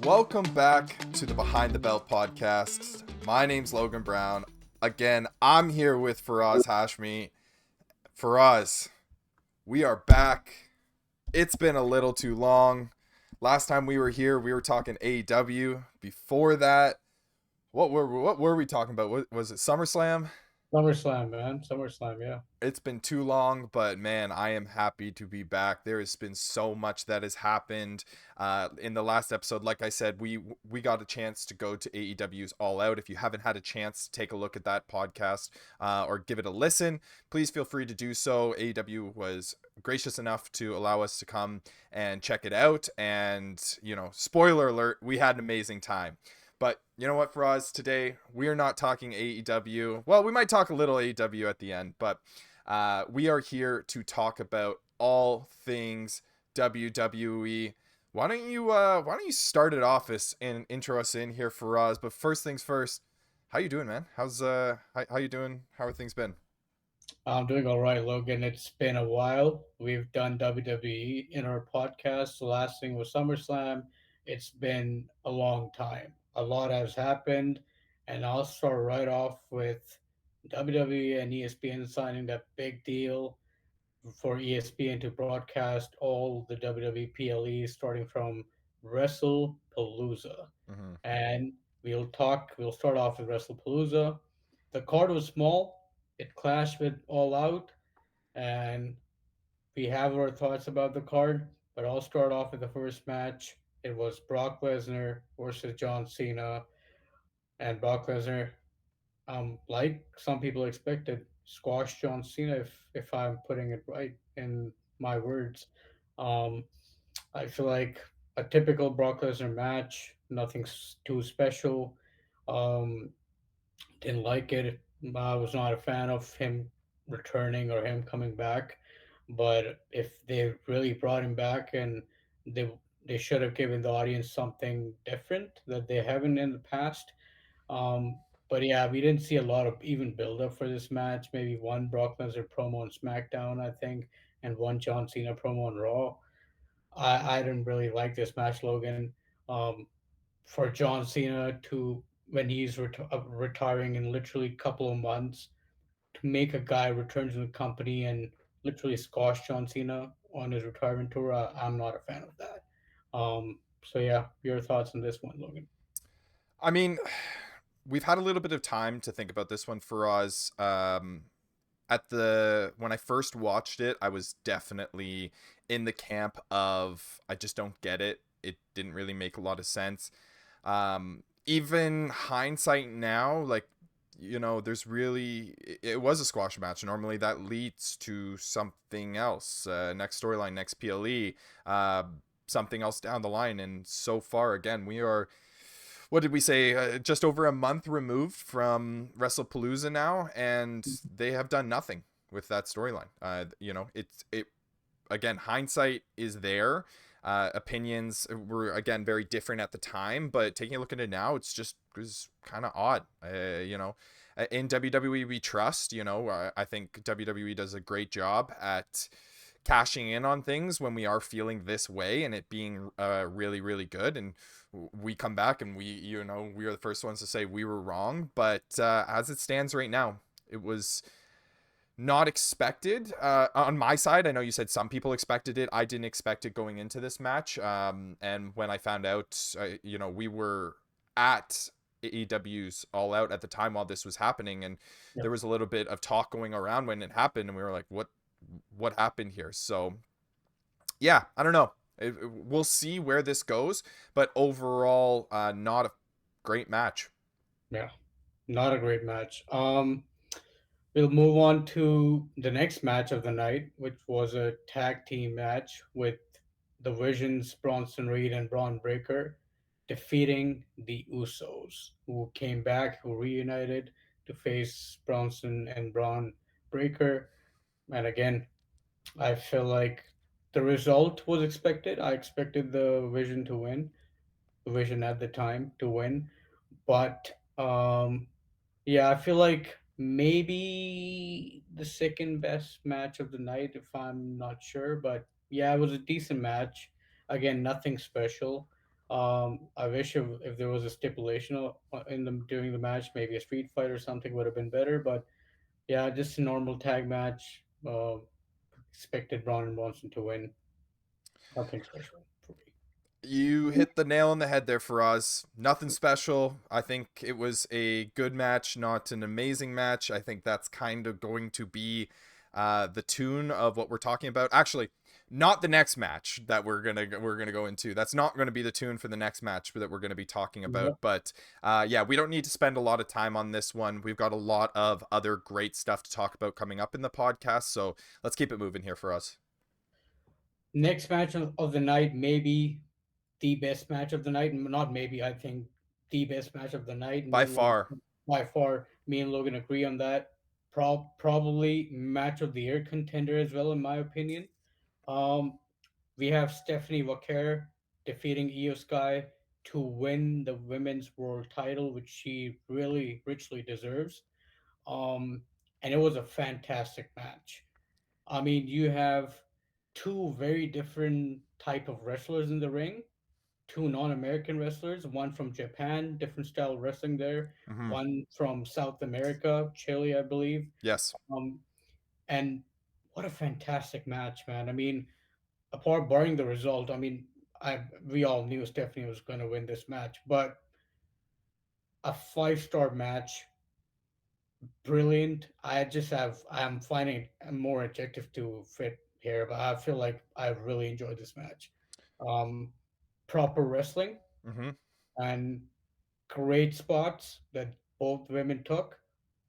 Welcome back to the Behind the Belt podcast. My name's Logan Brown. Again, I'm here with Faraz Hashmi. Faraz, we are back. It's been a little too long. Last time we were here, we were talking AEW. Before that, what were we talking about? Was it SummerSlam? SummerSlam, man. SummerSlam, yeah. It's been too long, but man, I am happy to be back. There has been so much that has happened in the last episode. Like I said, we got a chance to go to AEW's All Out. If you haven't had a chance to take a look at that podcast or give it a listen, please feel free to do so. AEW was gracious enough to allow us to come and check it out. And, spoiler alert, we had an amazing time. But you know what, Faraz? Today we are not talking AEW. Well, we might talk a little AEW at the end, but we are here to talk about all things WWE. Why don't you start it off and intro us in here, Faraz? But first things first, how you doing, man? How you doing? How are things been? I'm doing all right, Logan. It's been a while. We've done WWE in our podcast. The last thing was SummerSlam. It's been a long time. A lot has happened, and I'll start right off with WWE and ESPN signing that big deal for ESPN to broadcast all the WWE PLEs starting from Wrestlepalooza. Mm-hmm. And we'll start off with Wrestlepalooza. The card was small, it clashed with All Out, and we have our thoughts about the card, but I'll start off with the first match. It was Brock Lesnar versus John Cena, and Brock Lesnar, like some people expected, squashed John Cena. If I'm putting it right in my words, um, I feel like a typical Brock Lesnar match, nothing too special. Um, didn't like it. I was not a fan of him returning or him coming back. But if they really brought him back, and they they should have given the audience something different that they haven't in the past. But yeah, we didn't see a lot of even build up for this match. Maybe one Brock Lesnar promo on SmackDown, I think, and one John Cena promo on Raw. I didn't really like this match, Logan. Um, for John Cena to, when he's retiring in literally a couple of months, to make a guy return to the company and literally squash John Cena on his retirement tour, I'm not a fan of that. So yeah, your thoughts on this one, Logan? I mean, we've had a little bit of time to think about this one, Faraz. At the when I first watched it, I was definitely in the camp of I just don't get it. It didn't really make a lot of sense. Even hindsight now, like there's really it was a squash match. Normally that leads to something else, next storyline, next PLE, something else down the line. And so far, again, we are what did we say? Just over a month removed from Wrestlepalooza now, and they have done nothing with that storyline. It again, hindsight is there. Opinions were again very different at the time, but taking a look at it now, it's kind of odd. In WWE we trust. I think WWE does a great job at cashing in on things when we are feeling this way and it being really really good, and we come back and we are the first ones to say we were wrong. But as it stands right now, it was not expected. On my side, I know you said some people expected it. I didn't expect it going into this match. And when I found out, we were at AEW's All Out at the time while this was happening, and there Yep. was a little bit of talk going around when it happened, and we were like, what happened here? So yeah, I don't know. We'll see where this goes, but overall, not a great match. Yeah, not a great match. We'll move on to the next match of the night, which was a tag team match with the Visions, Bronson Reed and Braun Breaker, defeating the Usos, who came back, who reunited to face Bronson and Braun Breaker. And again, I feel like the result was expected. I expected the Vision to win, the Vision at the time to win, but yeah, I feel like maybe the second best match of the night, if I'm not sure. But yeah, it was a decent match. Again, nothing special. I wish if there was a stipulation in the during the match, maybe a street fight or something would have been better. But yeah, just a normal tag match. Expected Braun and Bronson to win. Nothing special for You me. hit the nail on the head there for us. Nothing special. I think it was a good match, not an amazing match. I think that's kind of going to be the tune of what we're talking about. Actually, not the next match that we're gonna go into. That's not going to be the tune for the next match that we're going to be talking about. Yep. But yeah, we don't need to spend a lot of time on this one. We've got a lot of other great stuff to talk about coming up in the podcast. So let's keep it moving here for us. Next match of the night, maybe the best match of the night. Not maybe, I think the best match of the night. Me By and Logan, far. by far, me and Logan agree on that. Probably match of the year contender as well, in my opinion. Um, we have Stephanie Vaquer defeating Io Sky to win the women's world title, which she really richly deserves. Um, and it was a fantastic match. I mean, you have two very different type of wrestlers in the ring, two non-American wrestlers, one from Japan, different style of wrestling there, Hmm. one from South America, Chile, I believe. Yes. Um, and what a fantastic match, man. I mean, apart barring the result, I mean, I we all knew Stephanie was going to win this match, but a five-star match, brilliant. I'm finding a more adjective to fit here, but I feel like I really enjoyed this match. Um, Proper wrestling Hmm. and great spots that both women took,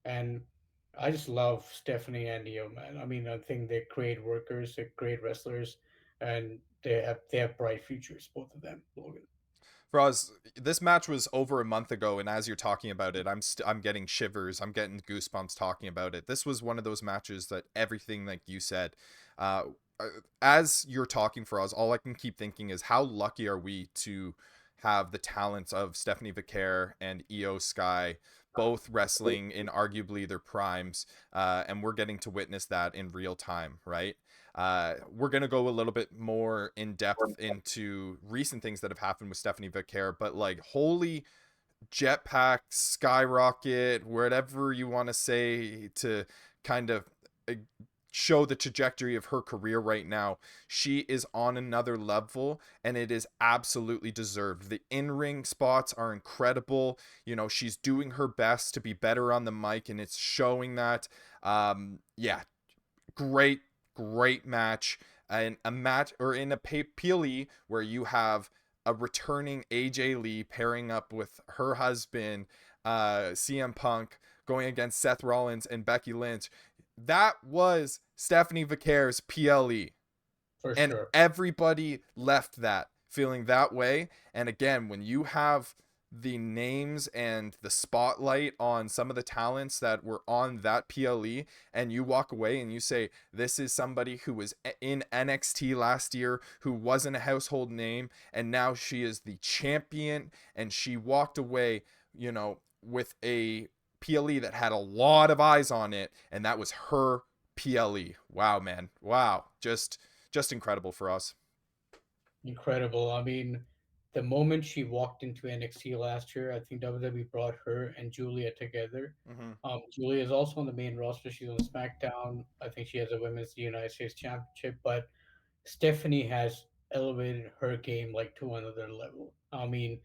and I just love Stephanie and Io, man. I mean, I think they're great workers, they're great wrestlers, and they have bright futures, both of them, Logan. Roz, this match was over a month ago, and as you're talking about it, I'm getting shivers. I'm getting goosebumps talking about it. This was one of those matches that everything like you said. Uh, as you're talking for us, all I can keep thinking is how lucky are we to have the talents of Stephanie Vaquer and Io Sky both wrestling in arguably their primes, and we're getting to witness that in real time, right? We're going to go a little bit more in depth into recent things that have happened with Stephanie Vaquer, but like, holy jetpack, skyrocket, whatever you want to say to kind of uh, show the trajectory of her career right now. She is on another level, and it is absolutely deserved. The in-ring spots are incredible. You know, she's doing her best to be better on the mic, and it's showing that. Yeah, great, great match. And a match or in a PLE where you have a returning AJ Lee pairing up with her husband, CM Punk, going against Seth Rollins and Becky Lynch. That was Stephanie Vaquer's PLE. For And sure. everybody left that feeling that way. And again, when you have the names and the spotlight on some of the talents that were on that PLE, and you walk away and you say, this is somebody who was in NXT last year, who wasn't a household name, and now she is the champion, and she walked away, you know, with a PLE that had a lot of eyes on it, and that was her PLE. Wow, man. Wow. Just incredible for us. Incredible. I mean, the moment she walked into NXT last year, I think WWE brought her and Julia together. Mm-hmm. Julia is also on the main roster. She's on SmackDown. I think she has a Women's United States Championship, but Stephanie has elevated her game like to another level. I mean,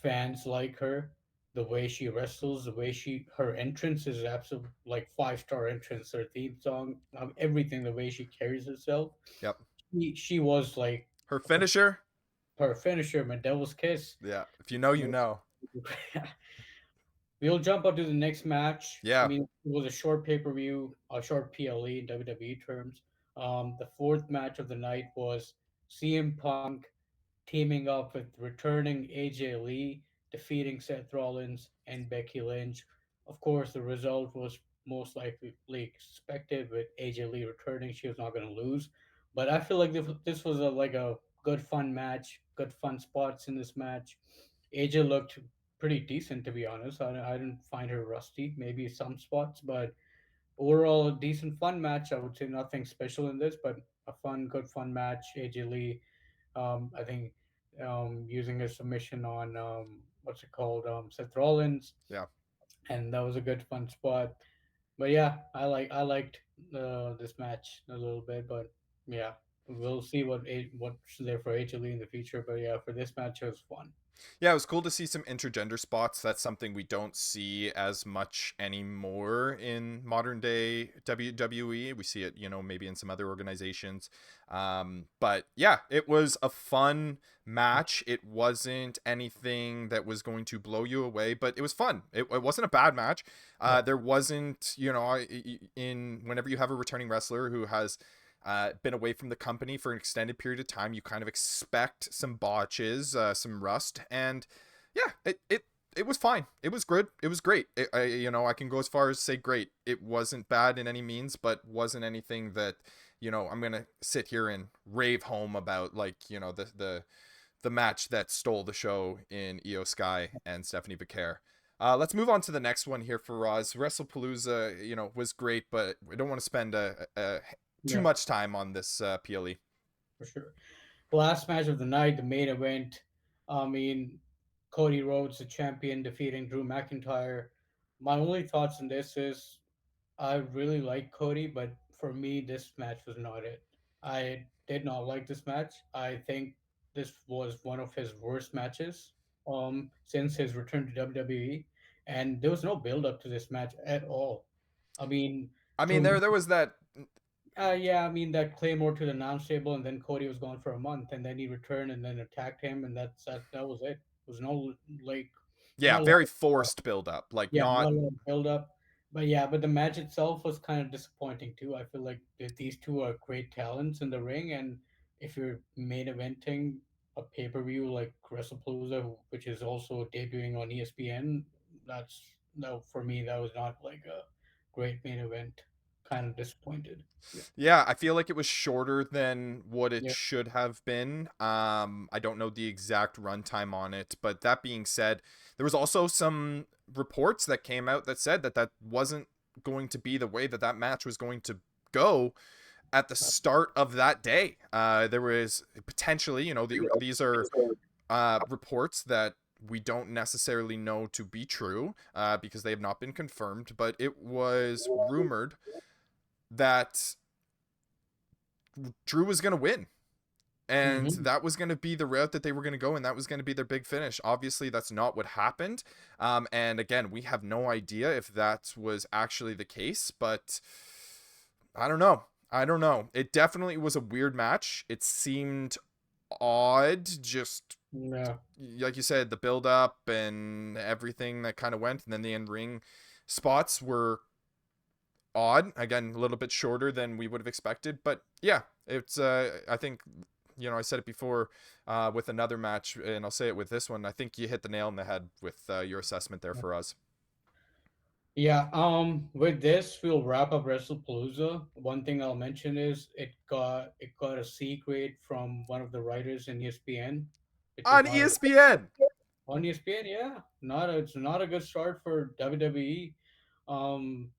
fans like her. The way she wrestles, the way her entrance is absolute like five-star entrance. Her theme song, everything. The way she carries herself. Yep. She was like Her finisher. her finisher, my devil's kiss. Yeah. If you know, you Was- know. We'll jump on to the next match. I Yeah. mean, it was a short pay per view, a short PLE in WWE terms. The fourth match of the night was CM Punk teaming up with returning AJ Lee, defeating Seth Rollins and Becky Lynch. Of course, the result was most likely expected with AJ Lee returning. She was not going to lose. But I feel like this was like a good, fun match, good, fun spots in this match. AJ looked pretty decent, to be honest. I didn't find her rusty, maybe some spots, but overall, a decent, fun match. I would say nothing special in this, but a fun, good, fun match. AJ Lee, I think. using a submission on what's it called, Seth Rollins, Yeah. and that was a good fun spot. But yeah, I liked this match a little bit, but yeah, we'll see what's there for AJ Lee in the future. But yeah, for this match, it was fun. Yeah, it was cool to see some intergender spots. That's something we don't see as much anymore in modern day WWE. We see it, maybe in some other organizations. But yeah, it was a fun match. It wasn't anything that was going to blow you away, but it was fun. It wasn't a bad match. Yeah, There wasn't, in whenever you have a returning wrestler who has been away from the company for an extended period of time, you kind of expect some botches, some rust, and yeah, it was fine. It was good. It was great. I can go as far as say great. It wasn't bad in any means, but wasn't anything that I'm gonna sit here and rave home about, like the match that stole the show in Io Sky and Stephanie Becerra. Let's move on to the next one here for Roz. Wrestlepalooza, was great, but we don't want to spend too yeah, much time on this PLE. for sure. Last match of the night, the main event. I mean, Cody Rhodes, the champion, defeating Drew McIntyre. My only thoughts on this is I really like Cody, but for me, this match was not it. I did not like this match. I think this was one of his worst matches since his return to WWE, and there was no build up to this match at all. I mean, I mean, Drew, there was that. yeah, I mean that Claymore to the announce table, and then Cody was gone for a month, and then he returned and then attacked him, and that was it. There was no like, Yeah, not a very lot. forced build up, like Yeah, not. not a lot of build up. But yeah, but the match itself was kind of disappointing too. I feel like these two are great talents in the ring, and if you're main eventing a pay per view like Wrestlepalooza, which is also debuting on ESPN, that's no for me. That was not like a great main event. Kind of disappointed. Yeah. Yeah, I feel like it was shorter than what it Yeah. should have been. I don't know the exact runtime on it, but that being said, there was also some reports that came out that said that that wasn't going to be the way that that match was going to go at the start of that day. There was potentially, these are reports that we don't necessarily know to be true because they have not been confirmed, but it was rumored that Drew was going to win. And Mm-hmm. that was going to be the route that they were going to go, and that was going to be their big finish. Obviously, that's not what happened. And again, we have no idea if that was actually the case, but I don't know. I don't know. It definitely was a weird match. It seemed odd, just Yeah. like you said, the build up and everything that kind of went, and then the in ring spots were odd. Again, a little bit shorter than we would have expected, but yeah, it's. I think I said it before with another match, and I'll say it with this one. I think you hit the nail on the head with your assessment there for us. Yeah, with this we'll wrap up WrestlePalooza. One thing I'll mention is it got a C grade from one of the writers in ESPN, which is On not a, ESPN. on ESPN. Yeah, it's not a good start for WWE. Um,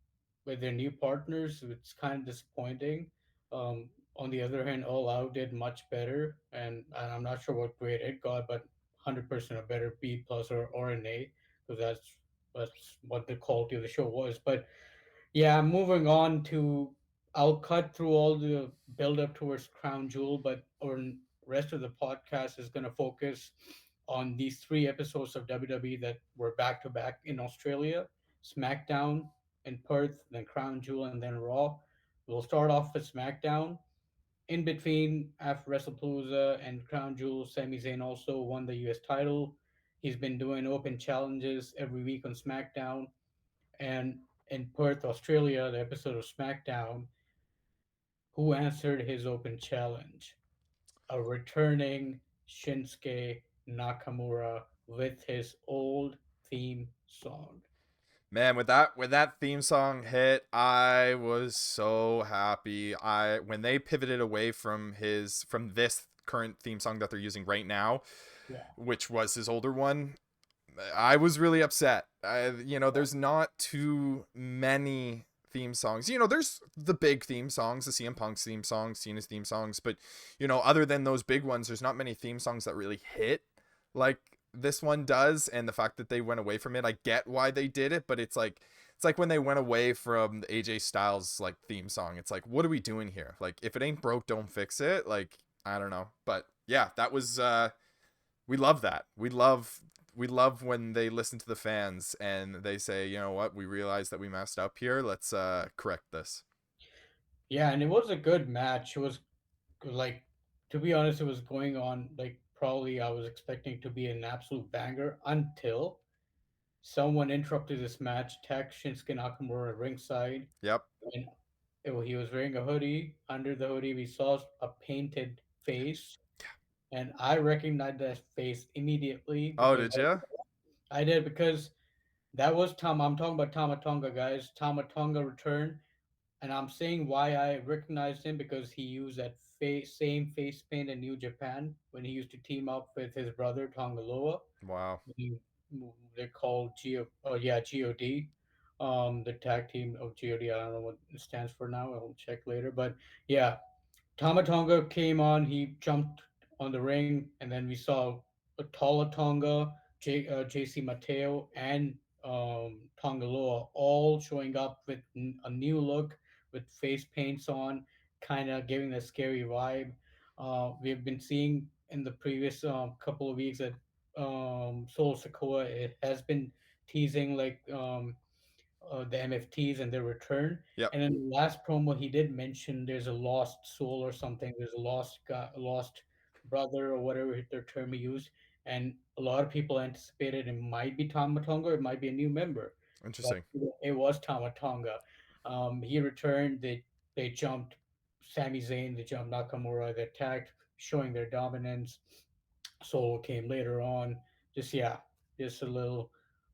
with their new partners, it's kind of disappointing. On the other hand, All Out did much better, and I'm not sure what grade it got, but 100% a better B plus or an A, because that's what the quality of the show was. But yeah, moving on to, I'll cut through all the build up towards Crown Jewel, but our rest of the podcast is going to focus on these three episodes of WWE that were back to back in Australia: SmackDown in Perth, then Crown Jewel, and then Raw. We'll start off with SmackDown. In between, after WrestlePalooza and Crown Jewel, Sami Zayn also won the US title. He's been doing open challenges every week on SmackDown. And in Perth, Australia, the episode of SmackDown, who answered his open challenge? A returning Shinsuke Nakamura with his old theme song. Man, with that theme song hit, I was so happy. I when they pivoted away from this current theme song that they're using right now, Yeah. which was his older one, I was really upset. Yeah. There's not too many theme songs. You know, there's the big theme songs, the CM Punk's theme songs, Cena's theme songs, but you know, other than those big ones, there's not many theme songs that really hit like this one does. And the fact that they went away from it, I get why they did it, but it's like when they went away from the AJ Styles like theme song. It's like, what are we doing here? Like, if it ain't broke, don't fix it. Like, I don't know, but yeah, that was we love that. We love when they listen to the fans and they say, you know what, we realize that we messed up here. Let's correct this. Yeah, and it was a good match. It was like, to be honest, it was going on like probably I was expecting to be an absolute banger until someone interrupted this match, attacked Shinsuke Nakamura at ringside, Yep. and he was wearing a hoodie. Under the hoodie, we saw a painted face, and I recognized that face immediately Oh, because did you? I did because that was Tom. I'm talking about Tama Tonga, guys. Tama Tonga returned, and I'm saying why I recognized him because he used that same face paint in New Japan when he used to team up with his brother Tongaloa. Wow. He- They're called God, the tag team of God. I don't know what it stands for now. I'll check later. But yeah, Tama Tonga came on. He jumped on the ring, and then we saw Tala Tonga, JC Mateo, and Tongaloa all showing up with a new look, with face paints on, kind of giving a scary vibe. We've been seeing in the previous couple of weeks that Soul Sokoa it has been teasing like the MFTs and their return. Yep. And in the last promo, he did mention there's a lost soul or something. There's a lost guy, a lost brother or whatever their term he used. And a lot of people anticipated it might be Tamatonga, it might be a new member, but Interesting. it was Tamatonga. He returned. They jumped Sami Zayn, they jumped Nakamura, they attacked, showing their dominance. Solo came later on. Just yeah, just a little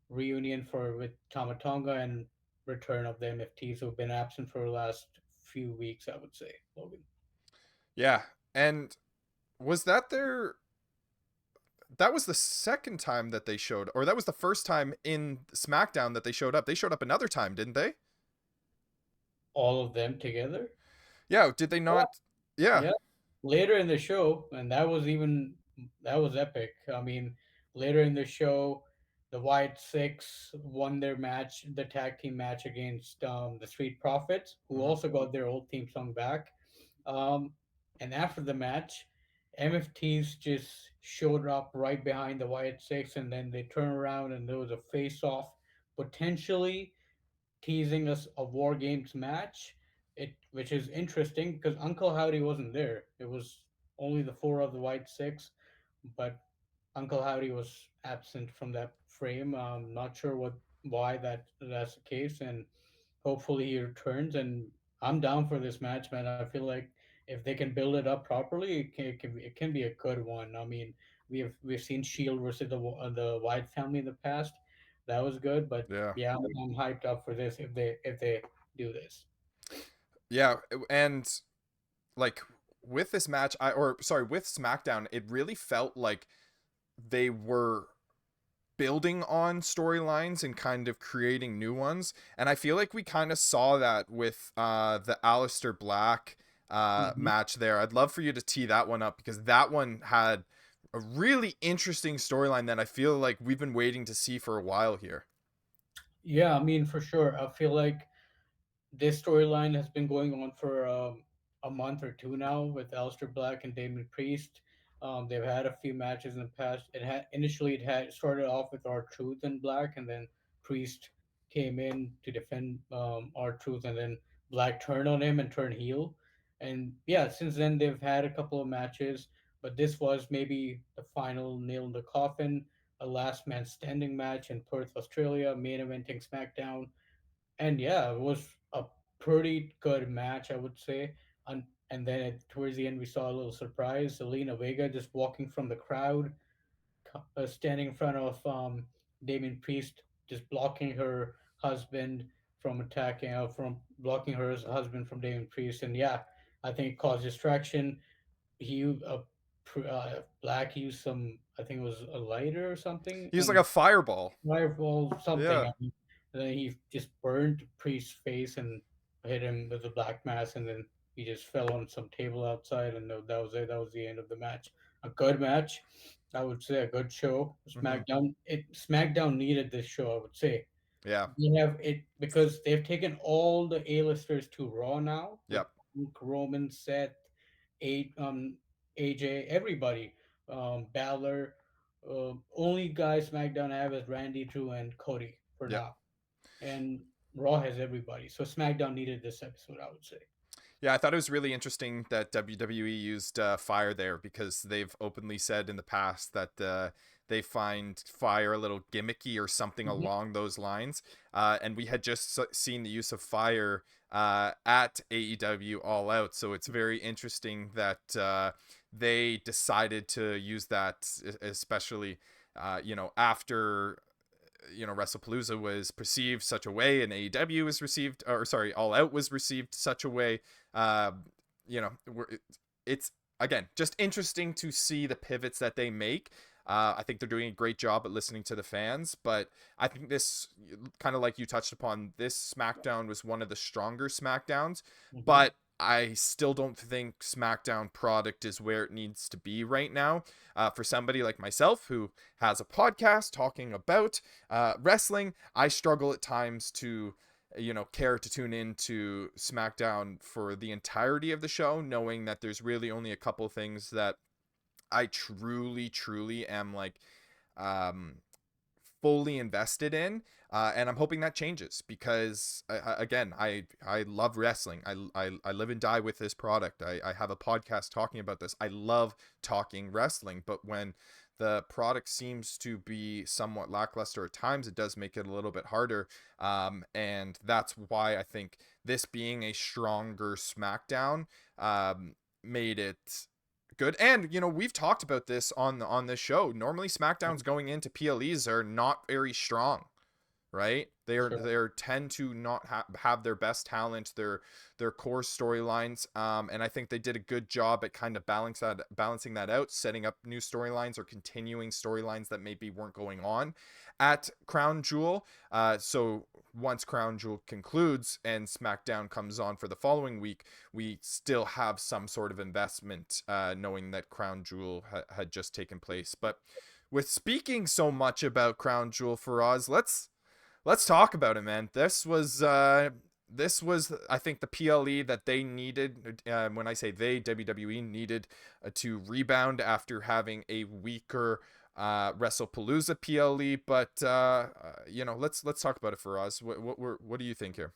reunion for with Tamatonga and return of the MFTs who've been absent for the last few weeks, I would say, Logan. Yeah. And was that their that was the second time that they showed, or that was the first time in SmackDown that they showed up. They showed up another time, didn't they? All of them together? Yeah, did they not? Yeah. Yeah, later in the show, and that was epic. I mean, later in the show, the White Six won their match, the tag team match against the Street Profits, who Hmm. also got their old theme song back. Um, and after the match, MFTs just showed up right behind the White Six, and then they turn around and there was a face off, potentially teasing us a War Games match. It which is interesting because Uncle Howdy wasn't there. It was only the four of the White Six, but Uncle Howdy was absent from that frame. Not sure why that's the case, and hopefully he returns. And I'm down for this match, man. I feel like if they can build it up properly, it can be a good one. I mean, we've seen Shield versus the White family in the past. That was good, but Yeah. yeah, I'm hyped up for this if they do this. Yeah. And like with this match, or sorry, with SmackDown, it really felt like they were building on storylines and kind of creating new ones. And I feel like we kind of saw that with the Aleister Black Hmm. match there. I'd love for you to tee that one up because that one had a really interesting storyline that I feel like we've been waiting to see for a while here. Yeah, I mean for sure. I feel like this storyline has been going on for a month or two now with Aleister Black and Damon Priest. They've had a few matches in the past. It had started off with our Truth and Black, and then Priest came in to defend our Truth, and then Black turned on him and turned heel. And yeah, since then they've had a couple of matches, but this was maybe the final nail in the coffin, a last man standing match in Perth, Australia, main eventing SmackDown. And yeah, it was a pretty good match, I would say. And then towards the end, we saw a little surprise. Selena Vega just walking from the crowd, standing in front of Damien Priest, just blocking her husband from attacking, from blocking her husband from Damien Priest. And yeah, I think it caused distraction. He Black used some, I think it was a lighter or something, He's like and a fireball. fireball something. Yeah. I mean, and then he just burned Priest's face, and hit him with the black mass, and then he just fell on some table outside, and that was it. That was the end of the match. A good match, I would say. A good show. Hmm. SmackDown needed this show, I would say. Yeah. They have it because they've taken all the A-listers to Raw now with Yep. Punk, Roman, Seth, A AJ, everybody, Balor. Only guy SmackDown have is Randy, Drew, and Cody for Yep. now, and Raw has everybody. So SmackDown needed this episode, I would say. Yeah, I thought it was really interesting that WWE used fire there because they've openly said in the past that they find fire a little gimmicky or something Mhm. along those lines. And we had just seen the use of fire at AEW All Out, so it's very interesting that they decided to use that, especially after Wrestlepalooza was perceived such a way, and AEW was received, or sorry, All Out was received such a way. Uh, you know, it's again just interesting to see the pivots that they make. I think they're doing a great job at listening to the fans, but I think this, kind of like you touched upon, this SmackDown was one of the stronger SmackDowns, Mhm. but I still don't think SmackDown product is where it needs to be right now. For somebody like myself who has a podcast talking about wrestling, I struggle at times to care to tune into SmackDown for the entirety of the show, knowing that there's really only a couple things that I truly am like um fully invested in, and I'm hoping that changes because again, I love wrestling. I live and die with this product. I have a podcast talking about this. I love talking wrestling, but when the product seems to be somewhat lackluster at times, it does make it a little bit harder, and that's why I think this being a stronger SmackDown made it good. And we've talked about this on this show. Normally SmackDowns going into PLEs are not very strong, right? Sure. They're tend to not have their best talent, their core storylines, and I think they did a good job at kind of balancing that out, setting up new storylines or continuing storylines that maybe weren't going on at Crown Jewel. So once Crown Jewel concludes and SmackDown comes on for the following week, we still have some sort of investment, knowing that Crown Jewel had just taken place. But with speaking so much about Crown Jewel, for Oz, let's talk about it, man. This was I think the PLE that they needed. When I say they, WWE needed to rebound after having a weaker Wrestlepalooza PLE. But let's talk about it, for us. What do you think here?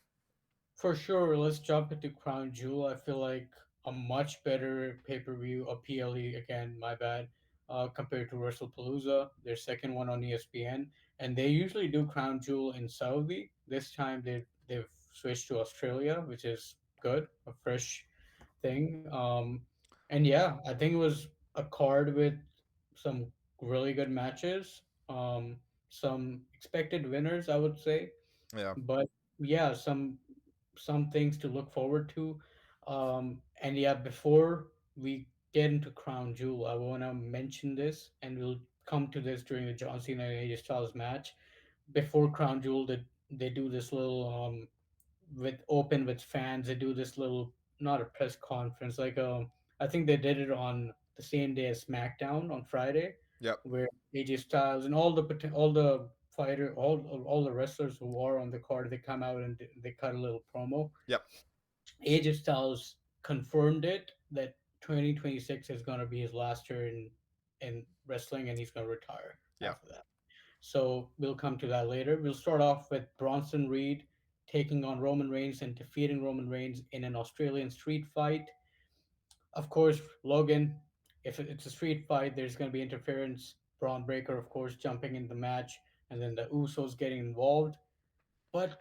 For sure, let's jump into Crown Jewel. I feel like a much better pay per view, a PLE again, my bad, compared to Wrestlepalooza, their second one on ESPN. And they usually do Crown Jewel in Saudi. This time they've switched to Australia, which is good, a fresh thing. And yeah, I think it was a card with some really good matches, some expected winners, I would say, Yeah, but yeah, some things to look forward to. And yeah, before we get into Crown Jewel, I want to mention this, and we'll come to this during the John Cena and AJ Styles match. Before Crown Jewel, they do this little with fans. They do this little, not a press conference, like I think they did it on the same day as SmackDown on Friday, yep, where AJ Styles and all the wrestlers who are on the card, they come out and they cut a little promo. yep, AJ Styles confirmed it that 2026 is going to be his last year in wrestling, and he's going to retire yep, after that. So we'll come to that later. We'll start off with Bronson Reed taking on Roman Reigns and defeating Roman Reigns in an Australian street fight. Of course, Logan, if it's a street fight, there's going to be interference. Braun Breaker, of course, jumping in the match, and then the Usos getting involved. But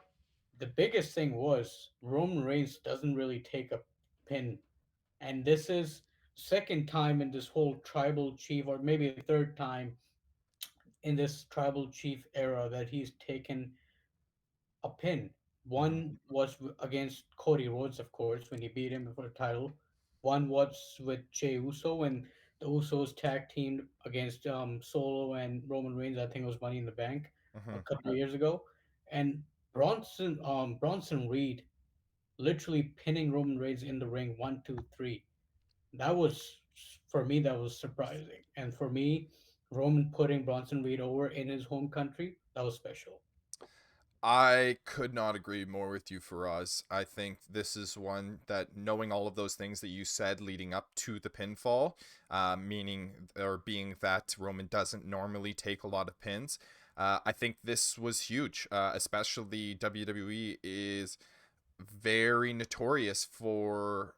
the biggest thing was Roman Reigns doesn't really take a pin, and this is second time in this whole tribal chief, or maybe the third time in this tribal chief era that he's taken a pin. hmm One was against Cody Rhodes, of course, when he beat him for the title. One was with Jey Uso when the Usos tag teamed against Solo and Roman Reigns. I think it was Money in the Bank a hmm couple of years ago. And Bronson Reed, literally pinning Roman Reigns in the ring, 1, 2, 3. That was, for me, that was surprising. And for me, Roman putting Bronson Reed over in his home country, that was special. I could not agree more with you, Faraz. I think this is one that, knowing all of those things that you said leading up to the pinfall, meaning or being that Roman doesn't normally take a lot of pins, I think this was huge. Especially WWE is very notorious for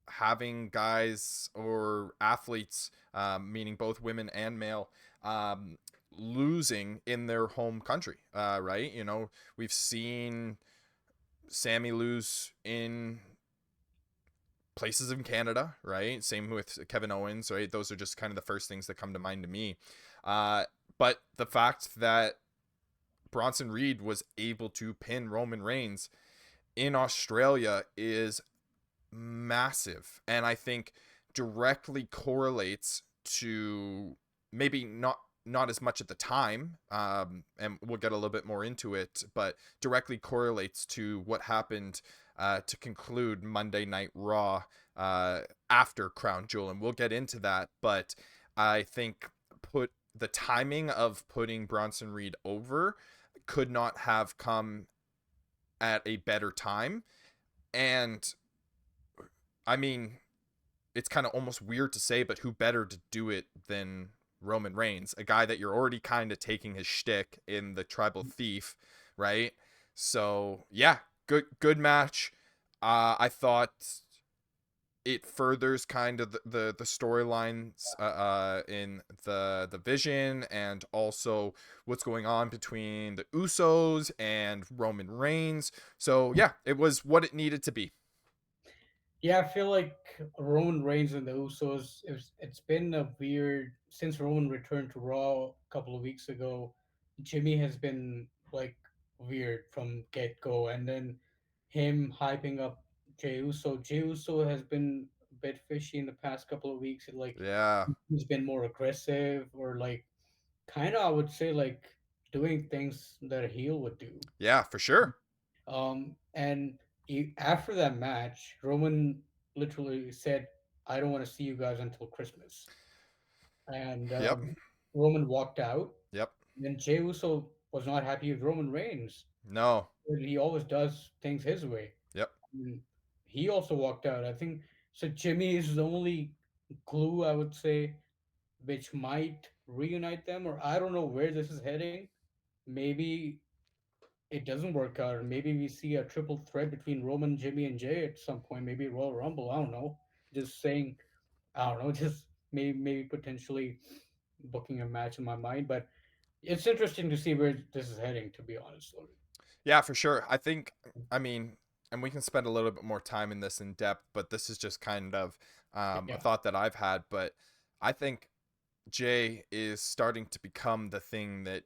having guys or athletes, meaning both women and male, um, losing in their home country, right? You know, we've seen Sammy lose in places in Canada, right? Same with Kevin Owens, right? Those are just kind of the first things that come to mind to me. Uh, but the fact that Bronson Reed was able to pin Roman Reigns in Australia is massive, and I think directly correlates to, maybe not as much at the time, and we'll get a little bit more into it, but directly correlates to what happened to conclude Monday Night Raw after Crown Jewel, and we'll get into that. But I think put the timing of putting Bronson Reed over could not have come at a better time. And I mean, it's kind of almost weird to say, but who better to do it than Roman Reigns, a guy that you're already kind of taking his shtick in the Tribal Thief, right? So yeah, good match. I thought it furthers kind of the storylines in the Vision, and also what's going on between the Usos and Roman Reigns. So yeah, it was what it needed to be. Yeah, I feel like Roman Reigns and the Usos, it's been a weird, since Roman returned to Raw a couple of weeks ago, Jimmy has been like weird from get go. And then him hyping up Jey Uso. Jey Uso has been a bit fishy in the past couple of weeks. Like, Yeah, he's been more aggressive, or like kind of, I would say, like doing things that a heel would do. yeah, for sure. And after that match, Roman literally said, "I don't want to see you guys until Christmas." And Yep, Roman walked out. yep. And Jey Uso was not happy with Roman Reigns. No, He always does things his way. yep. And he also walked out. I think so. Jimmy is the only glue, I would say, which might reunite them. Or I don't know where this is heading. Maybe it doesn't work out, or maybe we see a triple threat between Roman, Jimmy, and Jay at some point, maybe Royal Rumble. I don't know. Just saying, I don't know. Just maybe potentially booking a match in my mind, but it's interesting to see where this is heading. To be honest, Logan. Yeah, for sure. I think, I mean, and we can spend a little bit more time in this in depth, but this is just kind of a Yeah, thought that I've had. But I think Jay is starting to become the thing that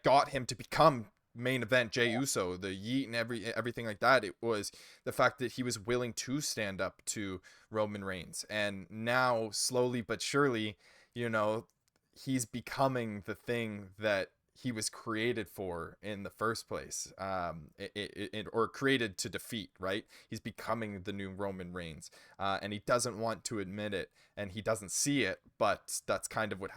got him to become main event Jey Uso, the yeet and everything like that. It was the fact that he was willing to stand up to Roman Reigns, and now slowly but surely, you know, he's becoming the thing that he was created for in the first place, or created to defeat, right? He's becoming the new Roman Reigns, and he doesn't want to admit it, and he doesn't see it, but that's kind of what's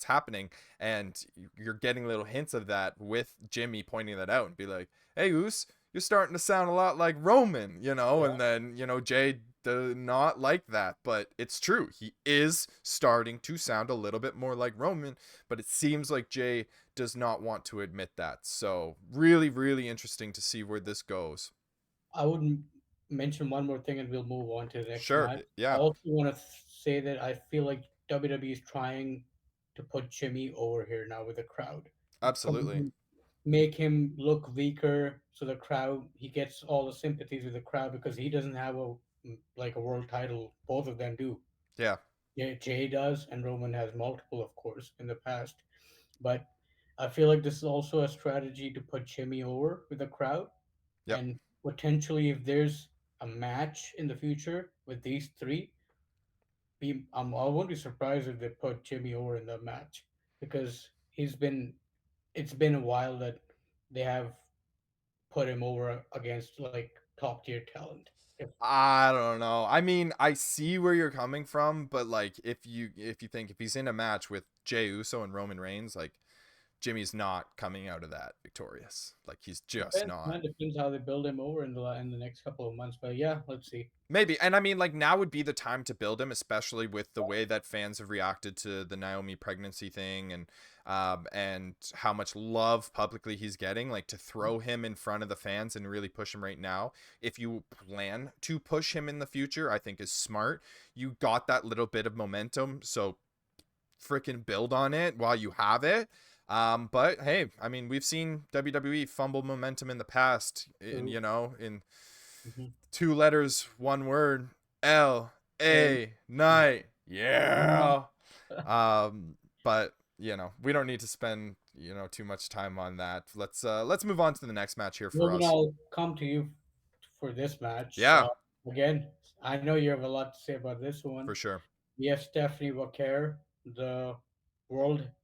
happening. And you're getting little hints of that with Jimmy pointing that out and be like, "Hey, Oos, you're starting to sound a lot like Roman," you know. yeah. And then, Jay does not like that, but it's true. He is starting to sound a little bit more like Roman, but it seems like Jay does not want to admit that. So really, really interesting to see where this goes. I would mention one more thing, and we'll move on to the next Sure. match. I Yeah, also want to say that I feel like WWE is trying to put Jimmy over here now with the crowd. absolutely. Make him look weaker, so the crowd, he gets all the sympathies with the crowd because he doesn't have a world title. Both of them do. Yeah. Yeah, Jay does, and Roman has multiple, of course, in the past. But I feel like this is also a strategy to put Jimmy over with the crowd, Yep. and potentially, if there's a match in the future with these three, I won't be surprised if they put Jimmy over in the match, because it's been a while that they have put him over against like top tier talent. If I don't know. I mean, I see where you're coming from, but like if you think if he's in a match with Jey Uso and Roman Reigns, like Jimmy's not coming out of that victorious. Like he's just depends, not. man, depends how they build him over in the next couple of months. But yeah, let's see. Maybe. And I mean, like, now would be the time to build him, especially with the way that fans have reacted to the Naomi pregnancy thing and how much love publicly he's getting. Like, to throw him in front of the fans and really push him right now, if you plan to push him in the future, I think is smart. You got that little bit of momentum, so freaking build on it while you have it. But hey, I mean, we've seen WWE fumble momentum in the past, in, True. in Mm-hmm. two letters, one word, Hey. LA night. Yeah. But we don't need to spend, too much time on that. Let's move on to the next match here for Logan, us. I'll come to you for this match. Yeah, Again, I know you have a lot to say about this for one. sure. We have Stephanie Walker, the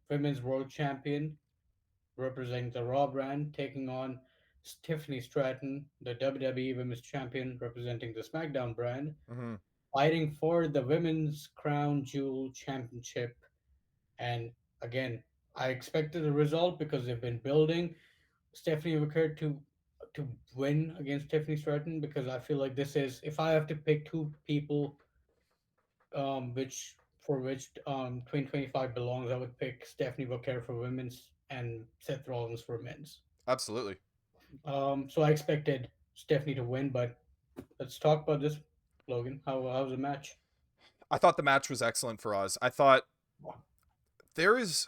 women's world champion, representing the Raw brand, taking on Tiffany Stratton, the WWE Women's Champion, representing the SmackDown brand, Hmm. fighting for the Women's Crown Jewel Championship. And again, I expected the result because they've been building Stephanie Walker to win against Tiffany Stratton because I feel like this is if I have to pick two people which 2025 belongs, I would pick Stephanie Walker for women's and Seth Rollins for men's. Absolutely. So I expected Stephanie to win, but let's talk about this, Logan. How's the match? I thought the match was excellent for Oz. I thought there is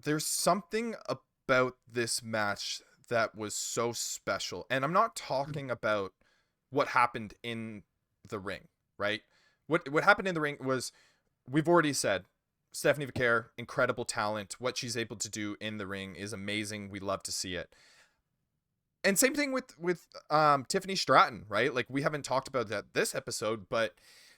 there's something about this match that was so special. And I'm not talking about what happened in the ring, right? What happened in the ring was, we've already said, Stephanie Vaquer, incredible talent. What she's able to do in the ring is amazing. We love to see it. And same thing with Tiffany Stratton, right? Like, we haven't talked about that this episode, but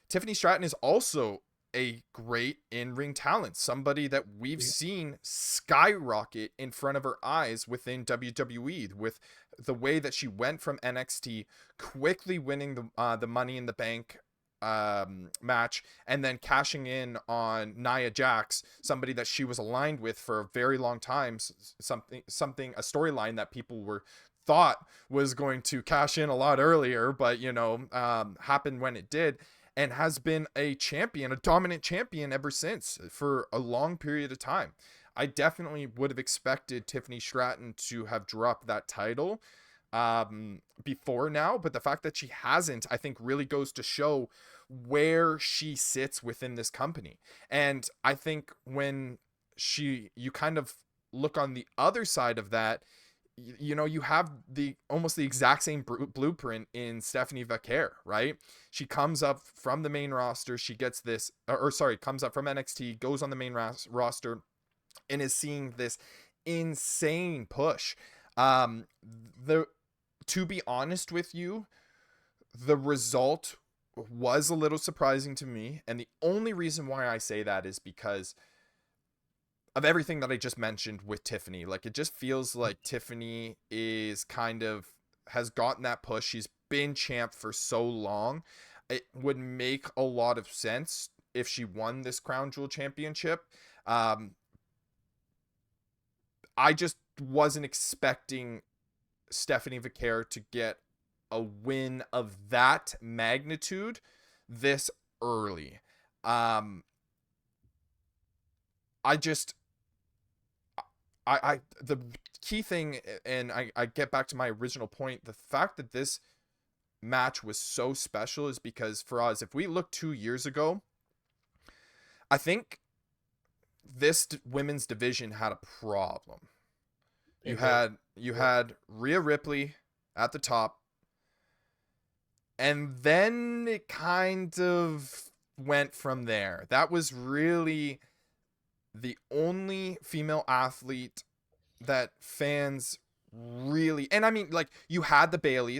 Tiffany Stratton is also a great in-ring talent, somebody that we've seen skyrocket in front of our eyes within WWE, with the way that she went from NXT, quickly winning the Money in the Bank match, and then cashing in on Nia Jax, somebody that she was aligned with for a very long time, a storyline that people were thought was going to cash in a lot earlier, but happened when it did, and has been a champion, a dominant champion ever since, for a long period of time. I definitely would have expected Tiffany Stratton to have dropped that title before now, but the fact that she hasn't, I think, really goes to show where she sits within this company. And I think when you kind of look on the other side of that, you have the almost the exact same blueprint in Stephanie Vaquer, right? She comes up from the main roster, she gets this, or sorry, comes up from NXT, goes on the main roster, and is seeing this insane push. The To be honest with you, the result was a little surprising to me, and the only reason why I say that is because of everything that I just mentioned with Tiffany. Like, it just feels like Tiffany is kind of has gotten that push. She's been champ for so long. It would make a lot of sense if she won this Crown Jewel championship. I just wasn't expecting Stephanie Vaquer to get a win of that magnitude this early. I just the key thing, and I get back to my original point, the fact that this match was so special is because for us, if we look 2 years ago, I think this women's division had a problem. You It did. had you had Rhea Ripley at the top, and then it kind of went from there. That was really the only female athlete that fans really, and I mean, like, you had the Bailey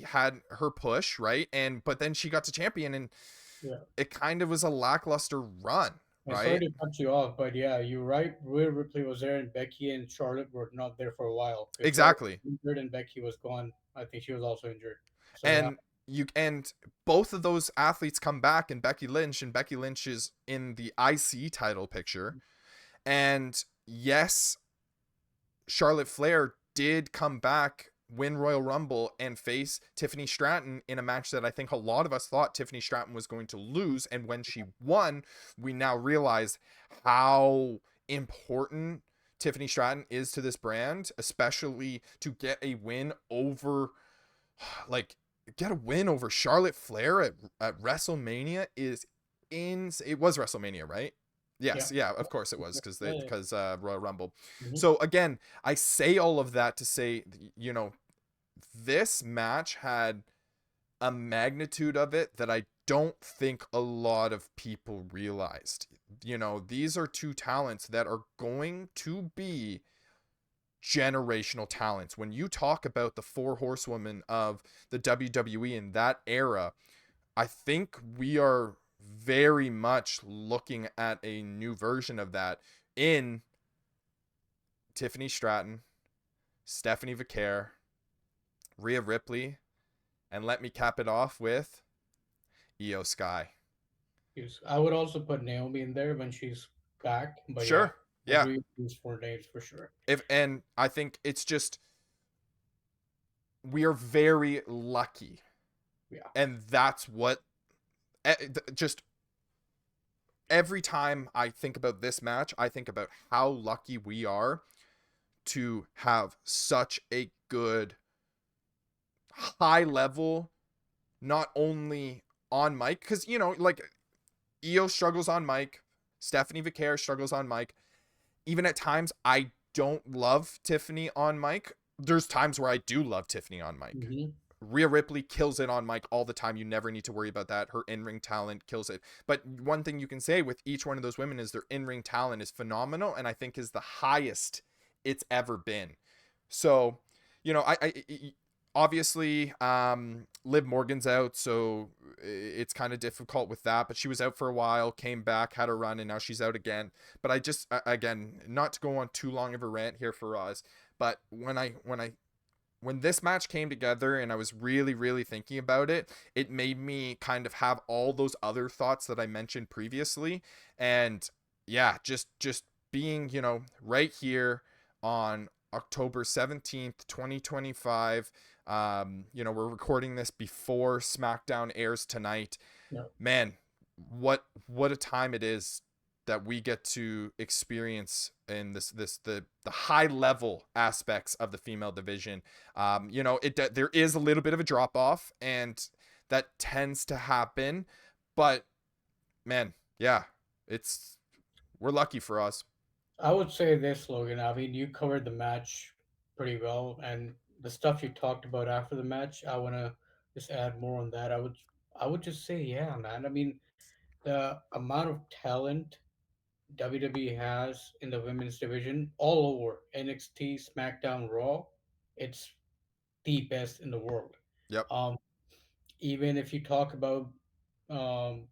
had her push, right? But then she got to champion, and Yeah. it kind of was a lackluster run, And sorry right? to cut you off, but yeah, you're right. Rhea Ripley was there, and Becky and Charlotte were not there for a while because Charlotte Exactly. was injured and Becky was gone. I think she was also injured. So yeah, And both of those athletes come back, and Becky Lynch is in the IC title picture. And yes, Charlotte Flair did come back, win Royal Rumble, and face Tiffany Stratton in a match that I think a lot of us thought Tiffany Stratton was going to lose. And when she won, we now realize how important Tiffany Stratton is to this brand, especially to get a win over, like, get a win over Charlotte Flair at WrestleMania is it was WrestleMania, right? yeah, Yes, yeah, of course it was yeah. because Royal Rumble. Mhm. So again, I say all of that to say, this match had a magnitude of it that I don't think a lot of people realized. These are two talents that are going to be generational talents. When you talk about the four horsewomen of the WWE in that era, I think we are very much looking at a new version of that in Tiffany Stratton, Stephanie Vaquer, Rhea Ripley, and let me cap it off with Io Sky. Yes. I would also put Naomi in there when she's back, but yeah, Sure. Yeah. agree with these 4 names for sure. If and I think it's just we are very lucky. Yeah. And that's what just every time I think about this match, I think about how lucky we are to have such a good high level, not only on mic, because like Io struggles on mic, Stephanie Vaquer struggles on mic. Even at times, I don't love Tiffany on mic. There's times where I do love Tiffany on mic. Hmm. Rhea Ripley kills it on mic all the time. You never need to worry about that. Her in-ring talent kills it. But one thing you can say with each one of those women is their in-ring talent is phenomenal, and I think is the highest it's ever been. So, I obviously Liv Morgan's out, so it's kind of difficult with that. But she was out for a while, came back, had a run, and now she's out again. But I just again, not to go on too long of a rant here for us, but when this match came together and I was really, really thinking about it, it made me kind of have all those other thoughts that I mentioned previously. And yeah, just being, right here on October 17th, 2025. We're recording this before SmackDown airs tonight. Yeah. Man, what a time it is that we get to experience in the high level aspects of the female division. There is a little bit of a drop off, and that tends to happen. But man, yeah, it's we're lucky for us. I would say this, Logan. I mean, you covered the match pretty well, and the stuff you talked about after the match, I want to just add more on that. I would just say, yeah, man. I mean, the amount of talent WWE has in the women's division all over NXT, SmackDown, Raw, it's the best in the world. Yep, Um, Even if you talk about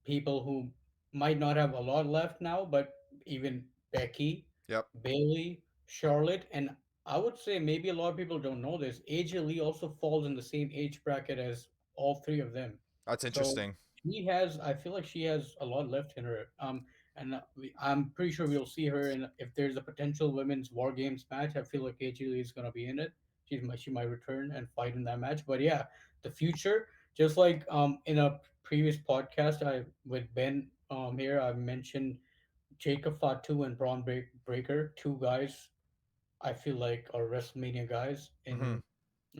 people who might not have a lot left now, but even Becky, yep, Bailey, Charlotte, and I would say maybe a lot of people don't know this. AJ Lee also falls in the same age bracket as all three of them. that's So interesting. I feel like she has a lot left in her. And I'm pretty sure we'll see her. And if there's a potential women's War Games match, I feel like AJ Lee is gonna be in it. She might return and fight in that match. But yeah, the future, just like in a previous podcast I with Ben here, I mentioned Jacob Fatu and Breaker, two guys I feel like are WrestleMania guys Hmm. in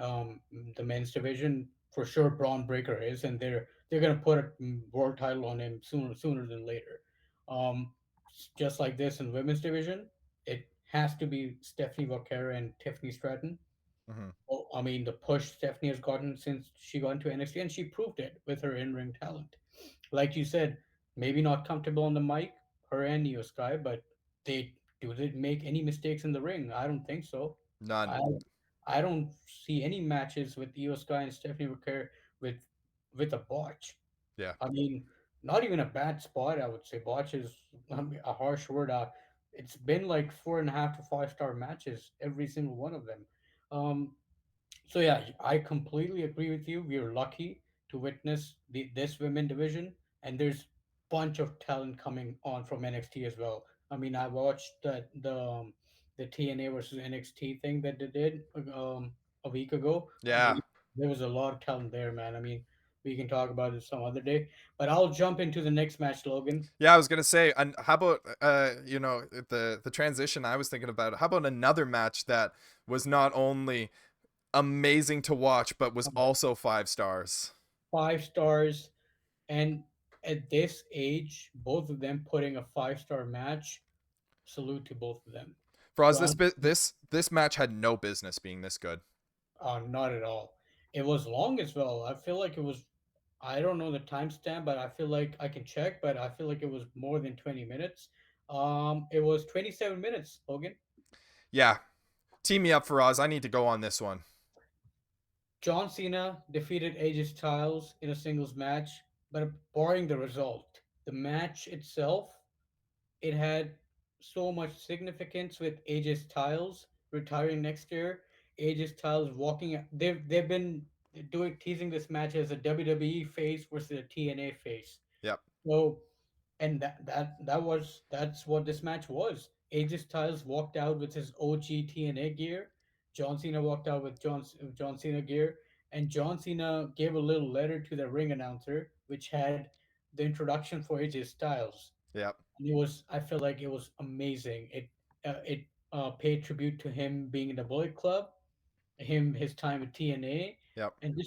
um, the men's division. For sure, Braun Breaker is, and they're gonna put a world title on him sooner than later. Um, just like this in women's division, it has to be Stephanie Vaquera and Tiffany Stratton. Hmm. Oh, I mean, the push Stephanie has gotten since she got into NXT, and she proved it with her in-ring talent. Like you said, maybe not comfortable on the mic, her and Neo Sky, but they make any mistakes in the ring? I don't think so. I None. I don't see any matches with Io Sky and Stephanie Ricker with with a botch. Yeah. I mean, not even a bad spot. I would say botch is a harsh word. It's been like 4.5 to 5 star matches, every single one of them. Um, so yeah, I completely agree with you. We are lucky to witness this women division, and there's bunch of talent coming on from NXT as well. I mean, I watched the TNA versus NXT thing that they did a week ago. Yeah. There was a lot of talent there, man. I mean, we can talk about it some other day. But I'll jump into the next match, Logan. Yeah, I was gonna say, and how about the transition I was thinking about? How about another match that was not only amazing to watch, but was also 5 stars? 5 stars, and at this age, both of them putting a 5 star match. Salute to both of them. For us, John, this match had no business being this good. not at all. It was long as well. I feel like it was. I don't know the timestamp, but I feel like I can check. But I feel like it was more than 20 minutes. It was 27 minutes. Logan. Yeah, team me up for Oz. I need to go on this one. John Cena defeated AJ Styles in a singles match, but barring the result, the match itself, it had so much significance with AJ Styles retiring next year. AJ Styles walking. They've been doing teasing this match as a WWE face versus a TNA face. Yep, So, and that's what this match was. AJ Styles walked out with his OG TNA gear. John Cena walked out with John Cena gear, and John Cena gave a little letter to the ring announcer, which had the introduction for AJ Styles. yep, And it was, I felt like it was amazing. It paid tribute to him being in the Bullet Club, his time with TNA, yep. and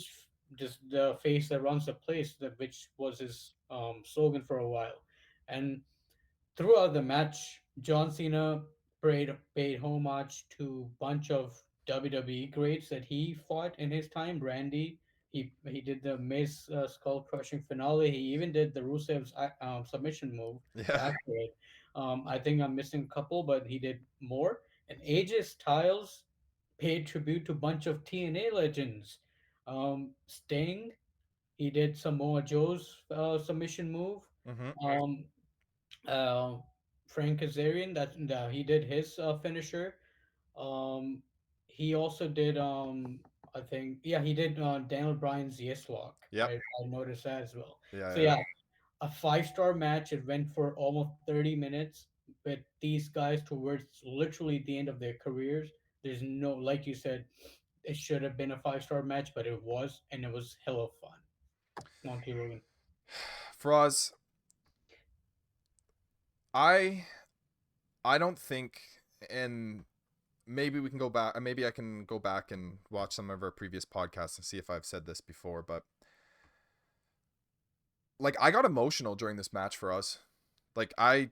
just the face that runs the place, that which was his slogan for a while. And throughout the match, John Cena paid homage to bunch of WWE greats that he fought in his time. Randy, he did the Miz skull crushing finale. He even did the Rusev's submission move Yeah, after it. I think I'm missing a couple, but he did more. And AJ Styles paid tribute to a bunch of TNA legends. Sting, he did Samoa Joe's submission move. mm-hmm. Um, uh, Frank Kazarian, he did his finisher. Um, he also did I think, yeah, he did Daniel Bryan's Yes Lock. Yep, I noticed that as well. yeah, So yeah. yeah, a 5 star match. It went for almost 30 minutes. But these guys towards literally the end of their careers, there's no, like you said, it should have been a 5 star match, but it was, and it was hella fun. On to you, Logan. Froz, I I don't think, and maybe we can go back. Maybe I can go back and watch some of our previous podcasts and see if I've said this before. But like, I got emotional during this match for us. Like, I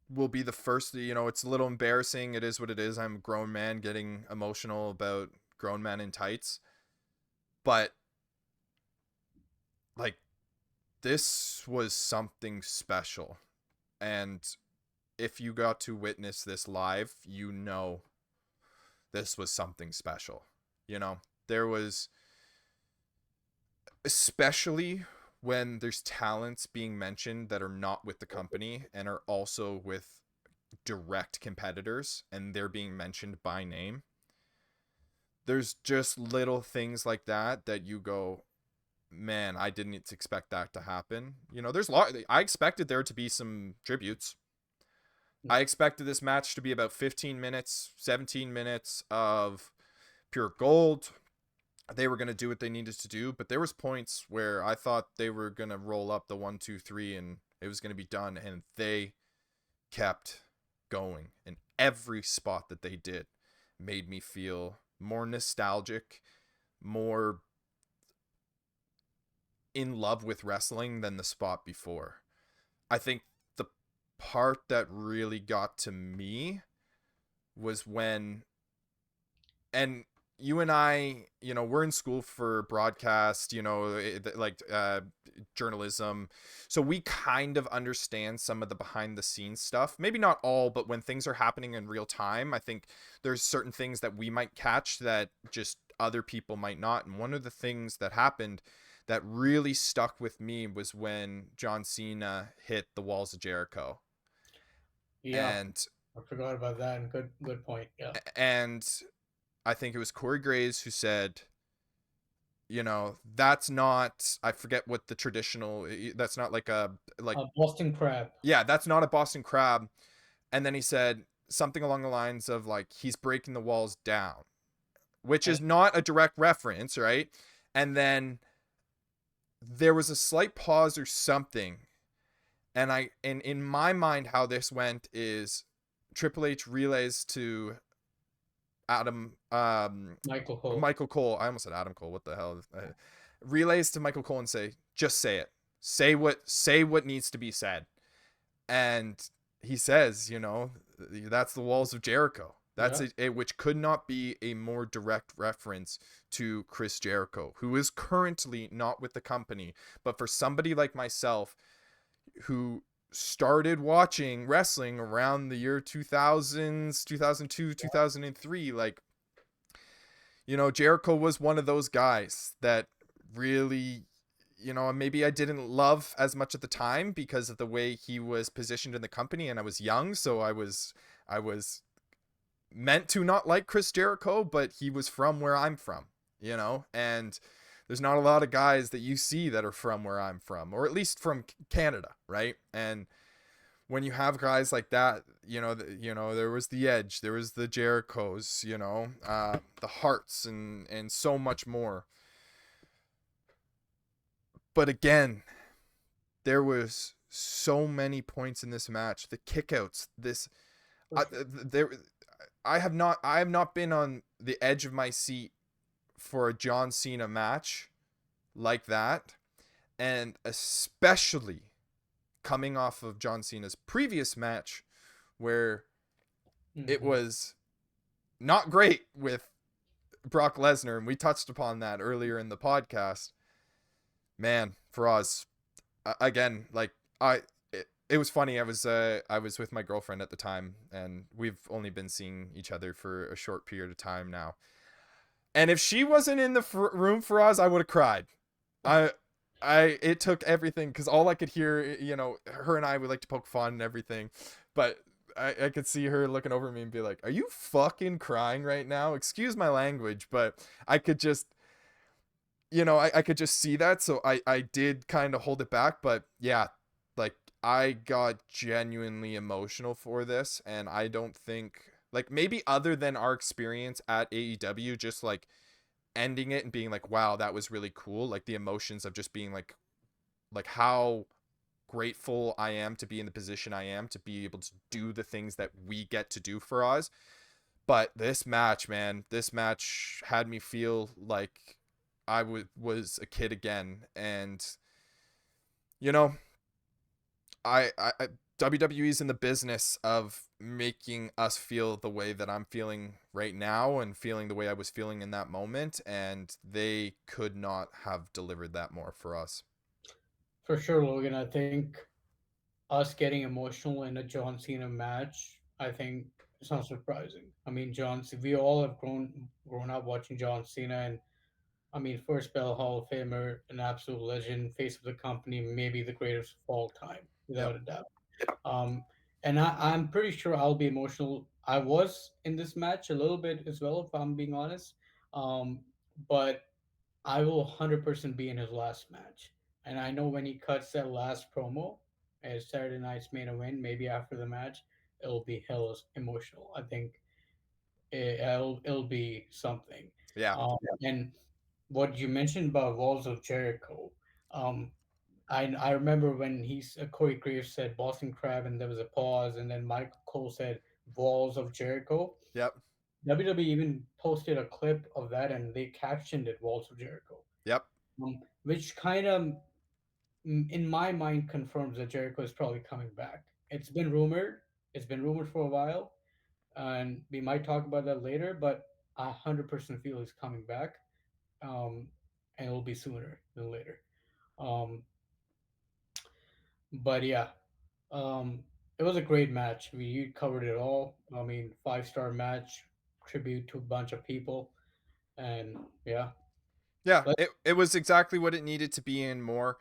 will be the first. It's a little embarrassing. It is what it is. I'm a grown man getting emotional about grown men in tights. But like, this was something special, and if you got to witness this live, this was something special. There was, especially when there's talents being mentioned that are not with the company and are also with direct competitors, and they're being mentioned by name. There's just little things like that you go, man, I didn't expect that to happen. There's a lot. I expected there to be some tributes. I expected this match to be about 15 minutes, 17 minutes of pure gold. They were going to do what they needed to do, but there was points where I thought they were going to roll up the 1, 2, 3 and it was going to be done, and they kept going. And every spot that they did made me feel more nostalgic, more in love with wrestling than the spot before. I think the part that really got to me was when, and you and I, we're in school for broadcast, like journalism. So we kind of understand some of the behind the scenes stuff. Maybe not all, but when things are happening in real time, I think there's certain things that we might catch that just other people might not. And one of the things that happened that really stuck with me was when John Cena hit the walls of Jericho. Yeah, And I forgot about that. And good point. Yeah, and I think it was Corey Graves who said, that's not, I forget what the traditional, that's not like a, like, Boston Crab. yeah, that's not a Boston Crab. And then he said something along the lines of like, he's breaking the walls down, which And is not a direct reference, right? And then there was a slight pause or something. And in my mind, how this went is Triple H relays to Adam, Michael Cole. Michael Cole. I almost said Adam Cole. What the hell? Relays to Michael Cole and just say it. Say what needs to be said. And he says, that's the walls of Jericho. That's Yeah, which could not be a more direct reference to Chris Jericho, who is currently not with the company. But for somebody like myself, who started watching wrestling around the year 2000s, 2002, 2003, like, Jericho was one of those guys that really, maybe I didn't love as much at the time because of the way he was positioned in the company, and I was young, so I was meant to not like Chris Jericho, but he was from where I'm from, and there's not a lot of guys that you see that are from where I'm from, or at least from Canada, right? And when you have guys like that, there was the Edge, there was the Jerichos, the Hearts, and so much more. But again, there was so many points in this match. The kickouts, for I, sure. there, I have not been on the edge of my seat for a John Cena match like that, and especially coming off of John Cena's previous match, where it Hmm. was not great with Brock Lesnar, and we touched upon that earlier in the podcast. Man, Faraz, again, like it was funny. I was with my girlfriend at the time, and we've only been seeing each other for a short period of time now. And if she wasn't in the room for us, I would have cried. I it took everything, because all I could hear, her and I would like to poke fun and everything, but I could see her looking over at me and be like, "Are you fucking crying right now?" Excuse my language, but I could just, I could just see that. So I did kind of hold it back, but yeah, like I got genuinely emotional for this, and I don't think, like, maybe other than our experience at AEW, just like ending it and being like, wow, that was really cool. Like the emotions of just being like how grateful I am to be in the position I am to be able to do the things that we get to do for us. But this match, man, this match had me feel like was a kid again. And you know, I WWE is in the business of making us feel the way that I'm feeling right now and feeling the way I was feeling in that moment, and they could not have delivered that more for us. For sure, Logan. I think us getting emotional in a John Cena match, I think it's not surprising. I mean, we all have grown up watching John Cena, and I mean, first ballot Hall of Famer, an absolute legend, face of the company, maybe the greatest of all time, Yep. without a doubt. Um, and I'm pretty sure I'll be emotional. I was in this match a little bit as well, if I'm being honest. Um, but I will 100% be in his last match. And I know when he cuts that last promo as Saturday night's main event, maybe after the match, it'll be hell emotional. I think it'll be something. Yeah. And what you mentioned about Walls of Jericho, um, I remember when Corey Graves said Boston Crab, and there was a pause, and then Michael Cole said Walls of Jericho. Yep. WWE even posted a clip of that, and they captioned it Walls of Jericho, Yep. which kind of, in my mind, confirms that Jericho is probably coming back. It's been rumored. It's been rumored for a while, and we might talk about that later. But I 100% feel he's coming back, and it'll be sooner than later. Um, but yeah, it was a great match. We covered it all. I mean, 5-star match, tribute to a bunch of people, and yeah. Yeah, But it was exactly what it needed to be and more.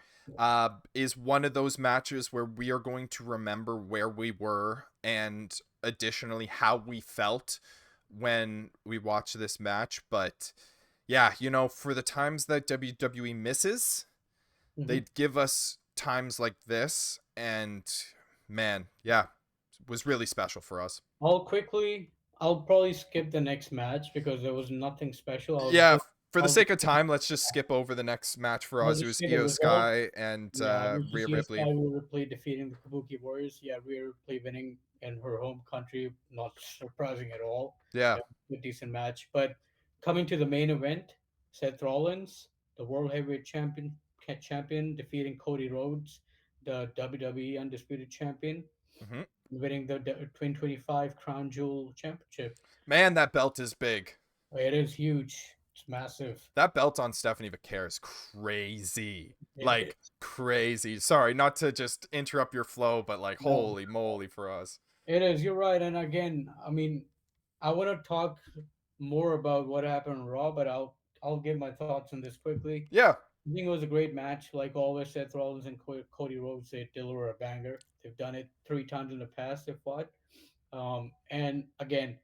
Is one of those matches where we are going to remember where we were and additionally how we felt when we watched this match. But yeah, for the times that WWE misses, mhm. they'd give us times like this, and man, yeah, it was really special for us. I'll quickly, I'll probably skip the next match because there was nothing special. Yeah, for the I'll just, sake of time, let's just skip over the next match for I'll us. It just was say the Io result. Sky and Yeah, it was Rhea just US Ripley. Sky Rhea Ripley defeating the Kabuki Warriors. Yeah, Rhea Ripley winning in her home country, not surprising at all. Yeah. Yeah, a decent match. But coming to the main event, Seth Rollins, the World Heavyweight Champion, defeating Cody Rhodes, the WWE Undisputed Champion, Hmm. winning the 2025 Crown Jewel Championship. Man, that belt is big. It is huge. It's massive. That belt on Stephanie Vaquer is crazy. It Like, is. crazy. Sorry, not to just interrupt your flow, but like, No, holy moly for us. it is. You're right. And again, I mean, I want to talk more about what happened on Raw, but I'll give my thoughts on this quickly. Yeah. I think it was a great match. Like always, Seth Rollins and Cody Rhodes, they deliver a banger. They've done it 3 times in the past. They've fought. And again,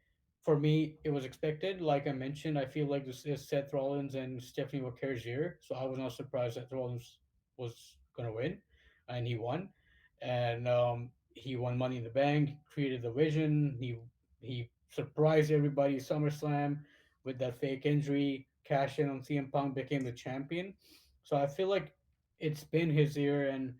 for me, it was expected. Like I mentioned, I feel like this is Seth Rollins and Stephanie McCare's year, so I was not surprised Seth Rollins was gonna win, and he won. And he won Money in the Bank, created the vision. He surprised everybody at SummerSlam with that fake injury, cashed in on CM Punk, became the champion. So I feel like it's been his year, and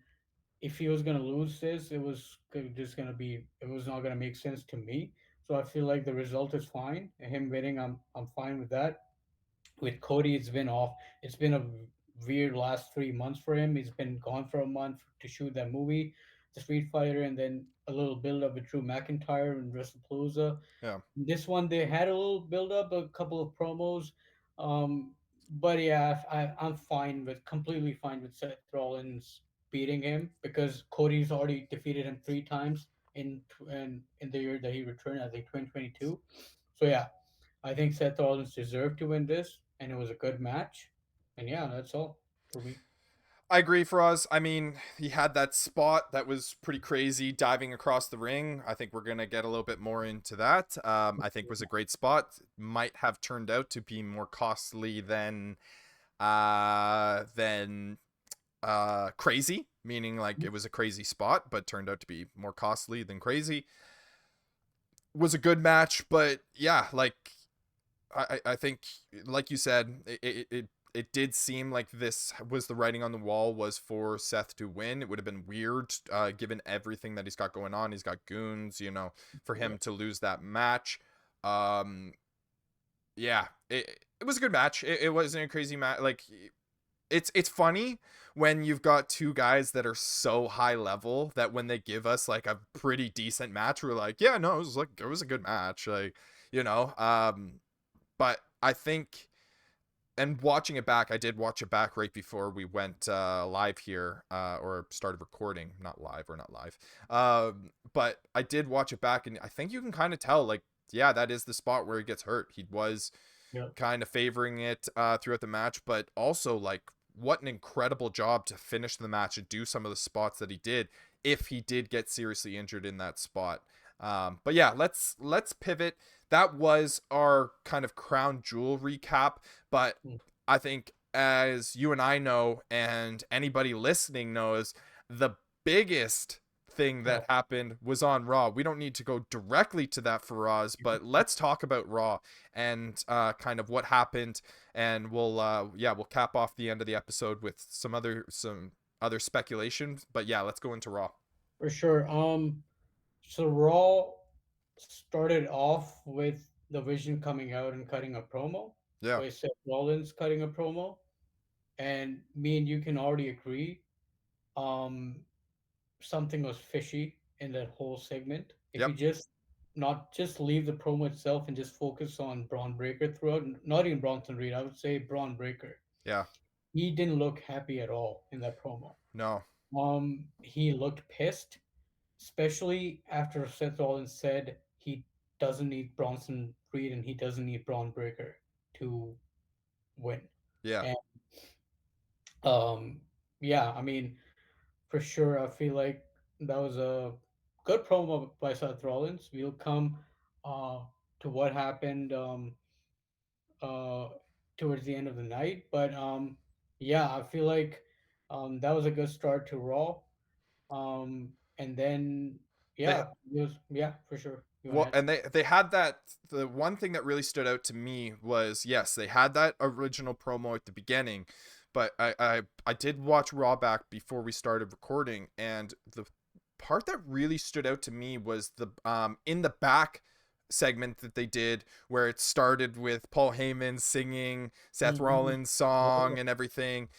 if he was gonna lose this, just gonna be it was not gonna make sense to me. So I feel like the result is fine. Him winning, I'm fine with that. With Cody, it's been off. It's been a weird last 3 months for him. He's been gone for a month to shoot that movie, The Street Fighter, and then a little build up with Drew McIntyre and Wrestlepalooza. Yeah. This one they had a little build up, a couple of promos, but yeah, I'm fine with completely fine with Seth Rollins beating him because Cody's already defeated him 3 times in the year that he returned, I think 2022. So yeah, I think Seth Rollins deserved to win this, and it was a good match. And yeah, that's all for me. I agree, Faraz. I mean, he had that spot that was pretty crazy diving across the ring. I think we're going to get a little bit more into that. I think was a great spot. Might have turned out to be more costly than crazy, meaning like it was a crazy spot, but turned out to be more costly than crazy. Was a good match, but yeah, like I think, like you said, it did seem like this was the writing on the wall was for Seth to win. It would have been weird, given everything that he's got going on. He's got goons, for Yeah. him to lose that match. Um, yeah, it was a good match. It wasn't a crazy match. Like it's funny when you've got two guys that are so high level that when they give us like a pretty decent match, we're like, yeah, no, it was a good match. Like, you know, but I think, and watching it back, I did watch it back right before we went live here, or started recording, not live or not live. But I did watch it back, and I think you can kind of tell, like, yeah, that is the spot where he gets hurt. He was Yeah. kind of favoring it throughout the match, but also like what an incredible job to finish the match and do some of the spots that he did if he did get seriously injured in that spot. But yeah, let's pivot. That was our kind of crown jewel recap, but Mm. I think as you and I know, and anybody listening knows, the biggest thing Oh, that happened was on Raw. We don't need to go directly to that for Raw's, but let's talk about Raw and kind of what happened, and we'll cap off the end of the episode with some other speculation. But yeah, let's go into Raw. for sure. So Raw started off with the Vision coming out and cutting a promo, Yeah. with Seth Rollins cutting a promo, and me and you can already agree. Um, Something was fishy in that whole segment. If you Yep. just not just leave the promo itself and just focus on Braun Breaker throughout, not even Bronson Reed, I would say Braun Breaker. Yeah. He didn't look happy at all in that promo. No. He looked pissed, especially after Seth Rollins said he doesn't need Bronson Reed and he doesn't need Braun Breaker to win. Yeah. Um, yeah, I mean, for sure, I feel like that was a good promo by Seth Rollins. We'll come uh, to what happened uh, towards the end of the night, but yeah, I feel like that was a good start to Raw. And then They yeah, it was yeah for sure. You want to Well, answer? and they had that. The one thing that really stood out to me was, yes, they had that original promo at the beginning, but I did watch Raw back before we started recording, and the part that really stood out to me was the in the back segment that they did, where it started with Paul Heyman singing Seth Mm-hmm. Rollins song and everything.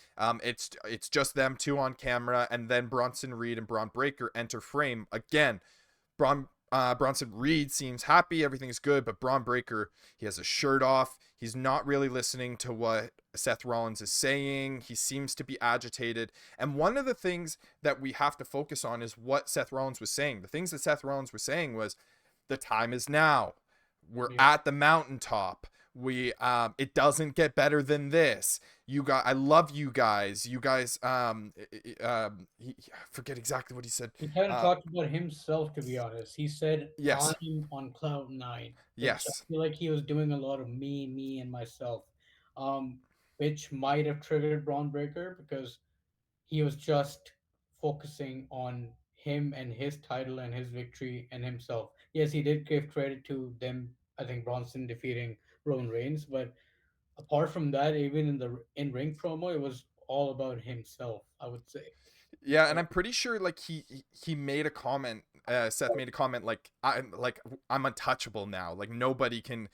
It's just them two on camera, and then Bronson Reed and Braun Breaker enter frame again. Bronson Reed seems happy, everything's good, but Braun Breaker, he has a shirt off. He's not really listening to what Seth Rollins is saying. He seems to be agitated. And one of the things that we have to focus on is what Seth Rollins was saying. The things that Seth Rollins was saying was, the time is now. We're Yeah. at the mountaintop. It doesn't get better than this. I love you guys. You guys I forget exactly what he said. He kind of Uh talked about himself, to be honest. He said, yes. "I'm on cloud nine," which I Yes. feel like he was doing a lot of me, and myself, um, which might have triggered Braun Breaker because he was just focusing on him and his title and his victory and himself. Yes, he did give credit to them. I think Bronson defeating Roman Reigns, but apart from that, even in the in ring promo, it was all about himself. I would say. Yeah, and So, I'm pretty sure like he made a comment. Seth made a comment like I'm untouchable now. Like nobody can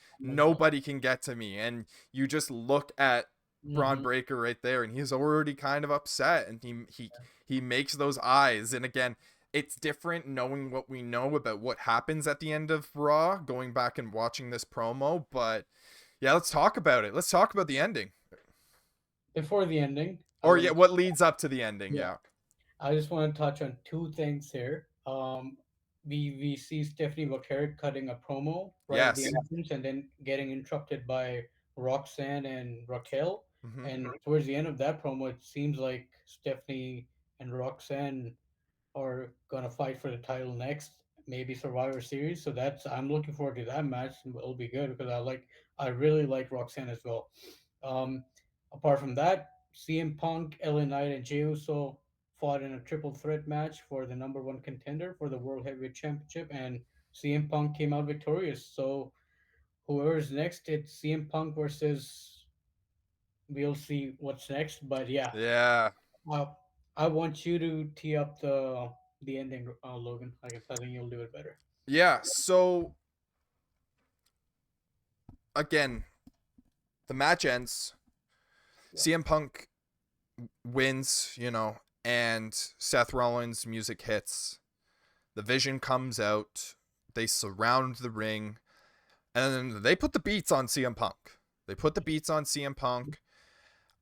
get to me. And you just look at Braun mm-hmm. Breaker right there, and he's already kind of upset, and he makes those eyes. And again, it's different knowing what we know about what happens at the end of Raw, going back and watching this promo. But yeah, let's talk about it. Let's talk about the ending, Before the ending, I or yeah, want what leads up to the ending. yeah, Yeah. I just want to touch on two things here. We see Stephanie McCarrick cutting a promo right at the Yes. entrance, and then getting interrupted by Roxanne and Raquel. Hmm. And towards the end of that promo, it seems like Stephanie and Roxanne are gonna fight for the title next, maybe Survivor Series. So that's I'm looking forward to that match. It'll be good because I really like Roxanne as well. Um, Apart from that, CM Punk, LA Knight, and Jey Uso fought in a triple threat match for the number one contender for the World Heavyweight Championship, and CM Punk came out victorious. So whoever's next, it's CM Punk versus. We'll see what's next, but yeah, Yeah. uh, I want you to tee up the ending, Logan. I think you'll do it better. Yeah, so again, the match ends. Yeah. CM Punk wins, and Seth Rollins' music hits. The Vision comes out. They surround the ring, and they put the beats on CM Punk. They put the beats on CM Punk.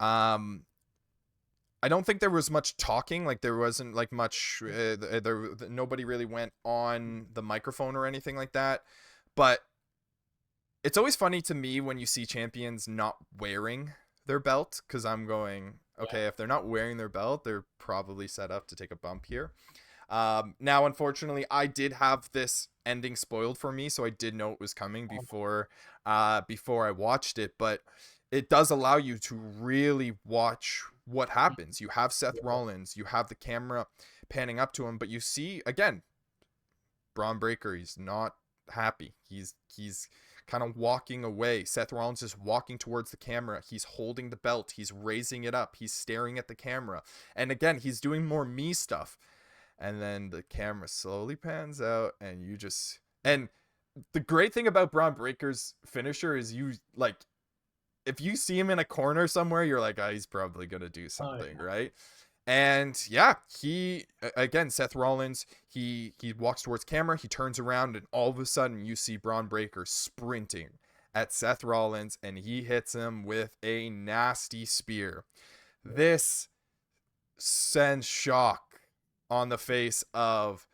Um, I don't think there was much talking. Like there wasn't like much. Nobody really went on the microphone or anything like that. But it's always funny to me when you see champions not wearing their belt, because I'm going, Yeah. okay, if they're not wearing their belt, they're probably set up to take a bump here. Now, unfortunately, I did have this ending spoiled for me, so I did know it was coming before I watched it. But it does allow you to really watch what happens. You have Seth Rollins, you have the camera panning up to him, but you see again Braun Breaker. He's not happy. He's kind of walking away. Seth Rollins is walking towards the camera. He's holding the belt. He's raising it up. He's staring at the camera. And again, he's doing more me stuff. And then the camera slowly pans out, and you just and the great thing about Braun Breaker's finisher is you like if you see him in a corner somewhere, you're like, oh, he's probably gonna do Oh, something, yeah. right? And yeah, he again, Seth Rollins, he walks towards camera, he turns around, and all of a sudden you see Braun Breaker sprinting at Seth Rollins, and he hits him with a nasty spear. Yeah. This sends shock on the face of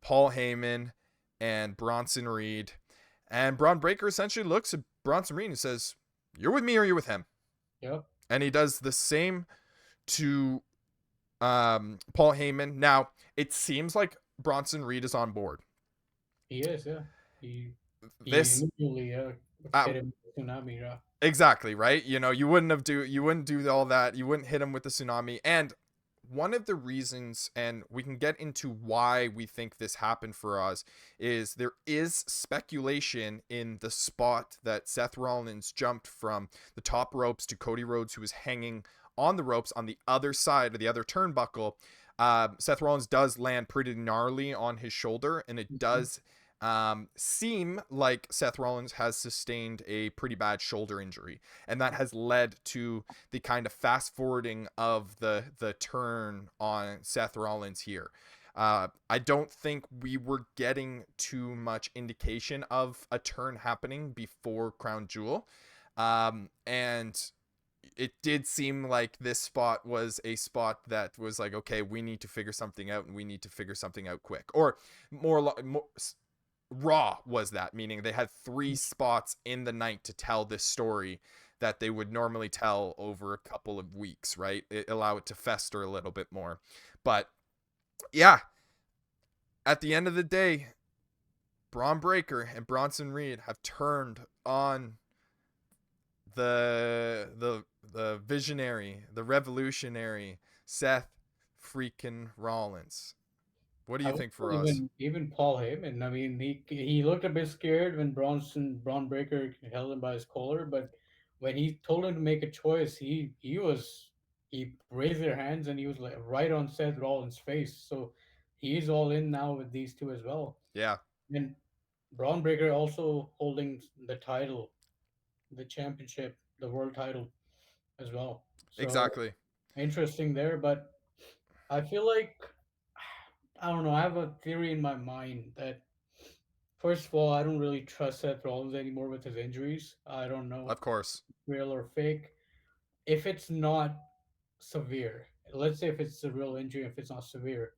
Paul Heyman and Bronson Reed. And Braun Breaker essentially looks at Bronson Reed and says, "You're with me or you're with him." Yep. And he does the same to Paul Heyman. Now, it seems like Bronson Reed is on board. He is, yeah. He This immediately uh, hit him with tsunami. Yeah. exactly, right? You know, you wouldn't do all that. You wouldn't hit him with the tsunami. And one of the reasons, and we can get into why we think this happened for us, is there is speculation in the spot that Seth Rollins jumped from the top ropes to Cody Rhodes, who was hanging on the ropes on the other side of the other turnbuckle. Seth Rollins does land pretty gnarly on his shoulder, and it Mhm. does seem like Seth Rollins has sustained a pretty bad shoulder injury, and that has led to the kind of fast forwarding of the turn on Seth Rollins here. I don't think we were getting too much indication of a turn happening before Crown Jewel, and it did seem like this spot was a spot that was like, okay, we need to figure something out, and we need to figure something out quick, or more Raw was that, meaning they had 3 spots in the night to tell this story that they would normally tell over a couple of weeks, right? Allow it to fester a little bit more. But yeah, at the end of the day, Braun Breaker and Bronson Reed have turned on the visionary, the revolutionary Seth freaking Rollins. What do I you would think say for us? even Paul Heyman. I mean, he looked a bit scared when Braun Breaker held him by his collar, but when he told him to make a choice, he raised their hands and he was like right on Seth Rollins' face. So he's all in now with these two as well. Yeah, And Braun Breaker also holding the title, the championship, the world title as well. So exactly. interesting there, but I feel like I don't know. I have a theory in my mind that first of all, I don't really trust Seth Rollins anymore with his injuries. I don't know, Of course. real or fake. If it's not severe, let's say if it's a real injury, if it's not severe,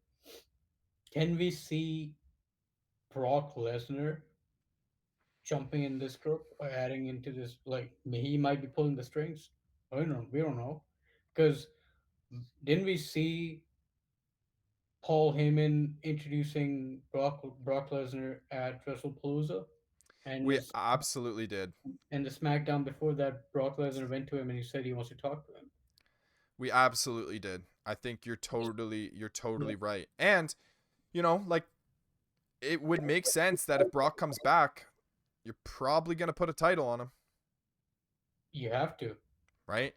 can we see Brock Lesnar jumping in this group or adding into this? Like he might be pulling the strings. I don't know. We don't know because didn't we see Paul Heyman introducing Brock Lesnar at Wrestlepalooza and We his absolutely did. and the SmackDown before that, Brock Lesnar went to him and he said he wants to talk to him. We absolutely did. I think you're totally right. And, you know, like it would make sense that if Brock comes back, you're probably going to put a title on him, You have to. right?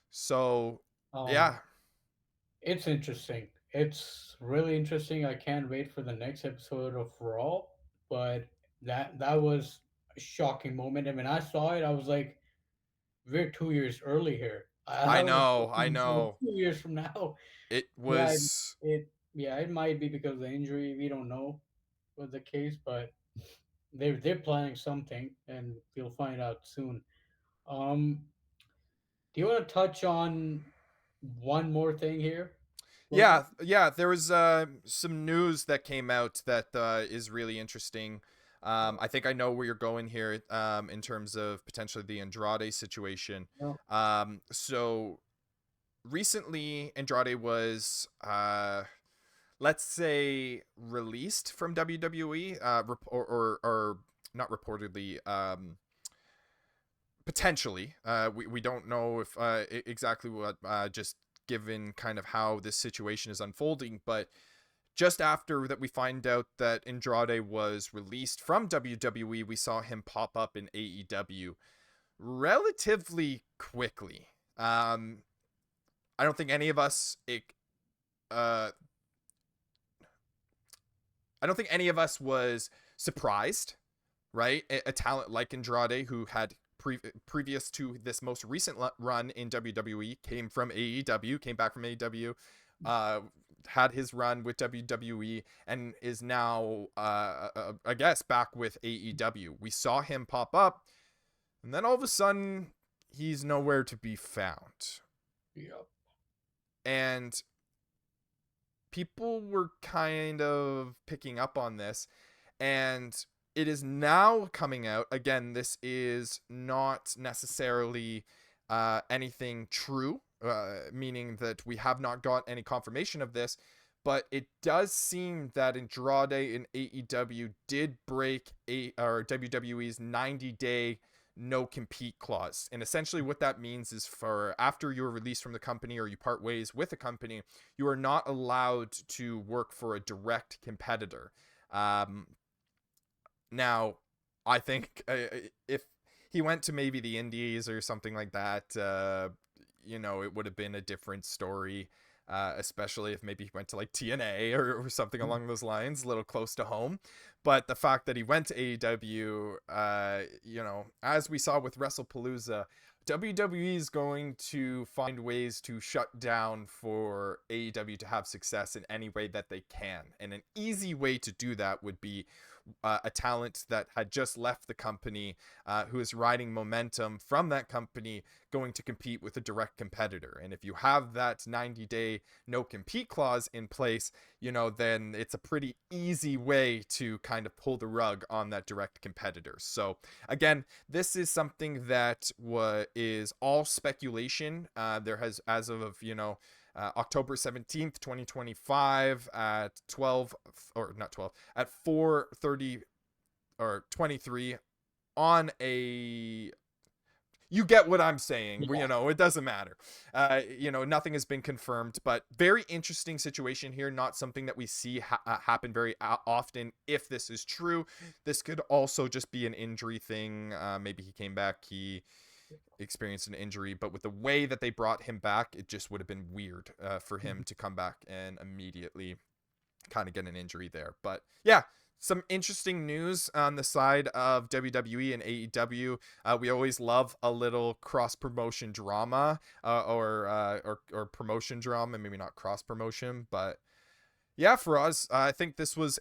So, Um, yeah. it's interesting. It's really interesting. I can't wait for the next episode of Raw. But that was a shocking moment. And when I saw it, I was like, "We're 2 years early here." I I was know. I expecting so know. 2 years from now. It Yeah, was it might be because of the injury. We don't know what the case, but they're planning something, and we'll find out soon. Um, do you want to touch on one more thing here? Real quick? yeah, there was some news that came out that is really interesting. I think I know where you're going here in terms of potentially the Andrade situation. No. So recently Andrade was let's say released from WWE or not reportedly potentially we don't know if exactly what just given kind of how this situation is unfolding, but just after that we find out that Andrade was released from WWE, we saw him pop up in AEW relatively quickly. I don't think any of us uh I don't think any of us was surprised, right? A talent like Andrade, who had previous to this most recent run in WWE, came from AEW, came back from AEW, uh, had his run with WWE, and is now, I guess, back with AEW. We saw him pop up, and then all of a sudden, he's nowhere to be found. Yep. And people were kind of picking up on this, and it is now coming out again. This is not necessarily anything true, meaning that we have not got any confirmation of this. But it does seem that Andrade in AEW did break WWE's 90-day no compete clause. And essentially what that means is, for after you're released from the company or you part ways with a company, you are not allowed to work for a direct competitor. Now, I think if he went to maybe the Indies or something like that, it would have been a different story. Especially if maybe he went to like TNA or something along those lines, a little close to home. But the fact that he went to AEW, as we saw with Wrestlepalooza, WWE is going to find ways to shut down for AEW to have success in any way that they can. And an easy way to do that would be a talent that had just left the company, who is riding momentum from that company, going to compete with a direct competitor. And if you have that 90-day no compete clause in place, then it's a pretty easy way to kind of pull the rug on that direct competitor. So again, this is something that is all speculation. There has, as of October 17th, 2025 at 12, or not 12, at 4:30 or 23 on a, you get what I'm saying. Yeah. It doesn't matter. Nothing has been confirmed, but very interesting situation here. Not something that we see happen very often. If this is true, this could also just be an injury thing. Maybe he came back, he experienced an injury, but with the way that they brought him back, it just would have been weird for him to come back and immediately kind of get an injury there. But yeah, some interesting news on the side of WWE and AEW. We always love a little cross promotion drama, or promotion drama, maybe not cross promotion, but yeah, for us, I think this was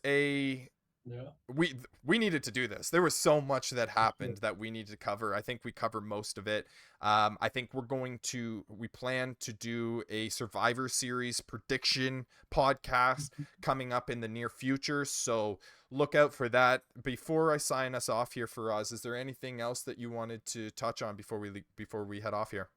Yeah. we needed to do this. There was so much that For sure. happened that we needed to cover. I think we covered most of it. I think we plan to do a Survivor Series prediction podcast coming up in the near future. So look out for that. Before I sign us off here, for us, is there anything else that you wanted to touch on before we head off here?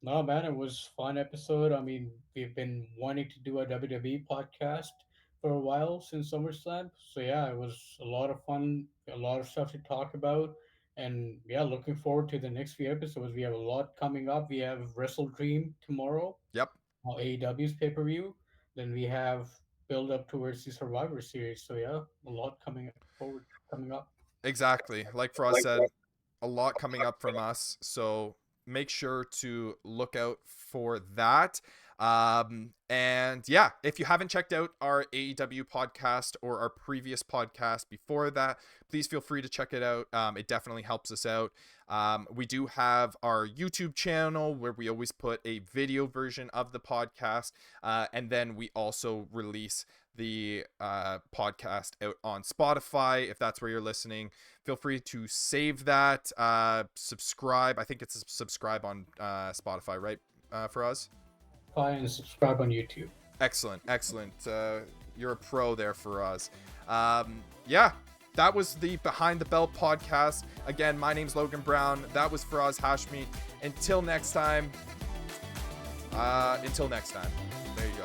No, man, it was a fun episode. I mean, we've been wanting to do a WWE podcast for a while since SummerSlam. So yeah, it was a lot of fun, a lot of stuff to talk about. And yeah, looking forward to the next few episodes. We have a lot coming up. We have Wrestle Dream tomorrow, Yep. AEW's pay-per-view. Then we have build up towards the Survivor Series. So yeah, a lot coming up. Exactly. Like Frost said, a lot coming up from us. So make sure to look out for that. And yeah, if you haven't checked out our AEW podcast or our previous podcast before that, please feel free to check it out. It definitely helps us out. We do have our YouTube channel where we always put a video version of the podcast. And then we also release the podcast out on Spotify. If that's where you're listening, feel free to save that. Subscribe. I think it's subscribe on Spotify, right? For us. And subscribe on YouTube. Excellent. You're a pro there for us. Yeah, that was the Behind the Belt podcast. Again, my name's Logan Brown. That was Faraz Hashmi. Until next time. There you go.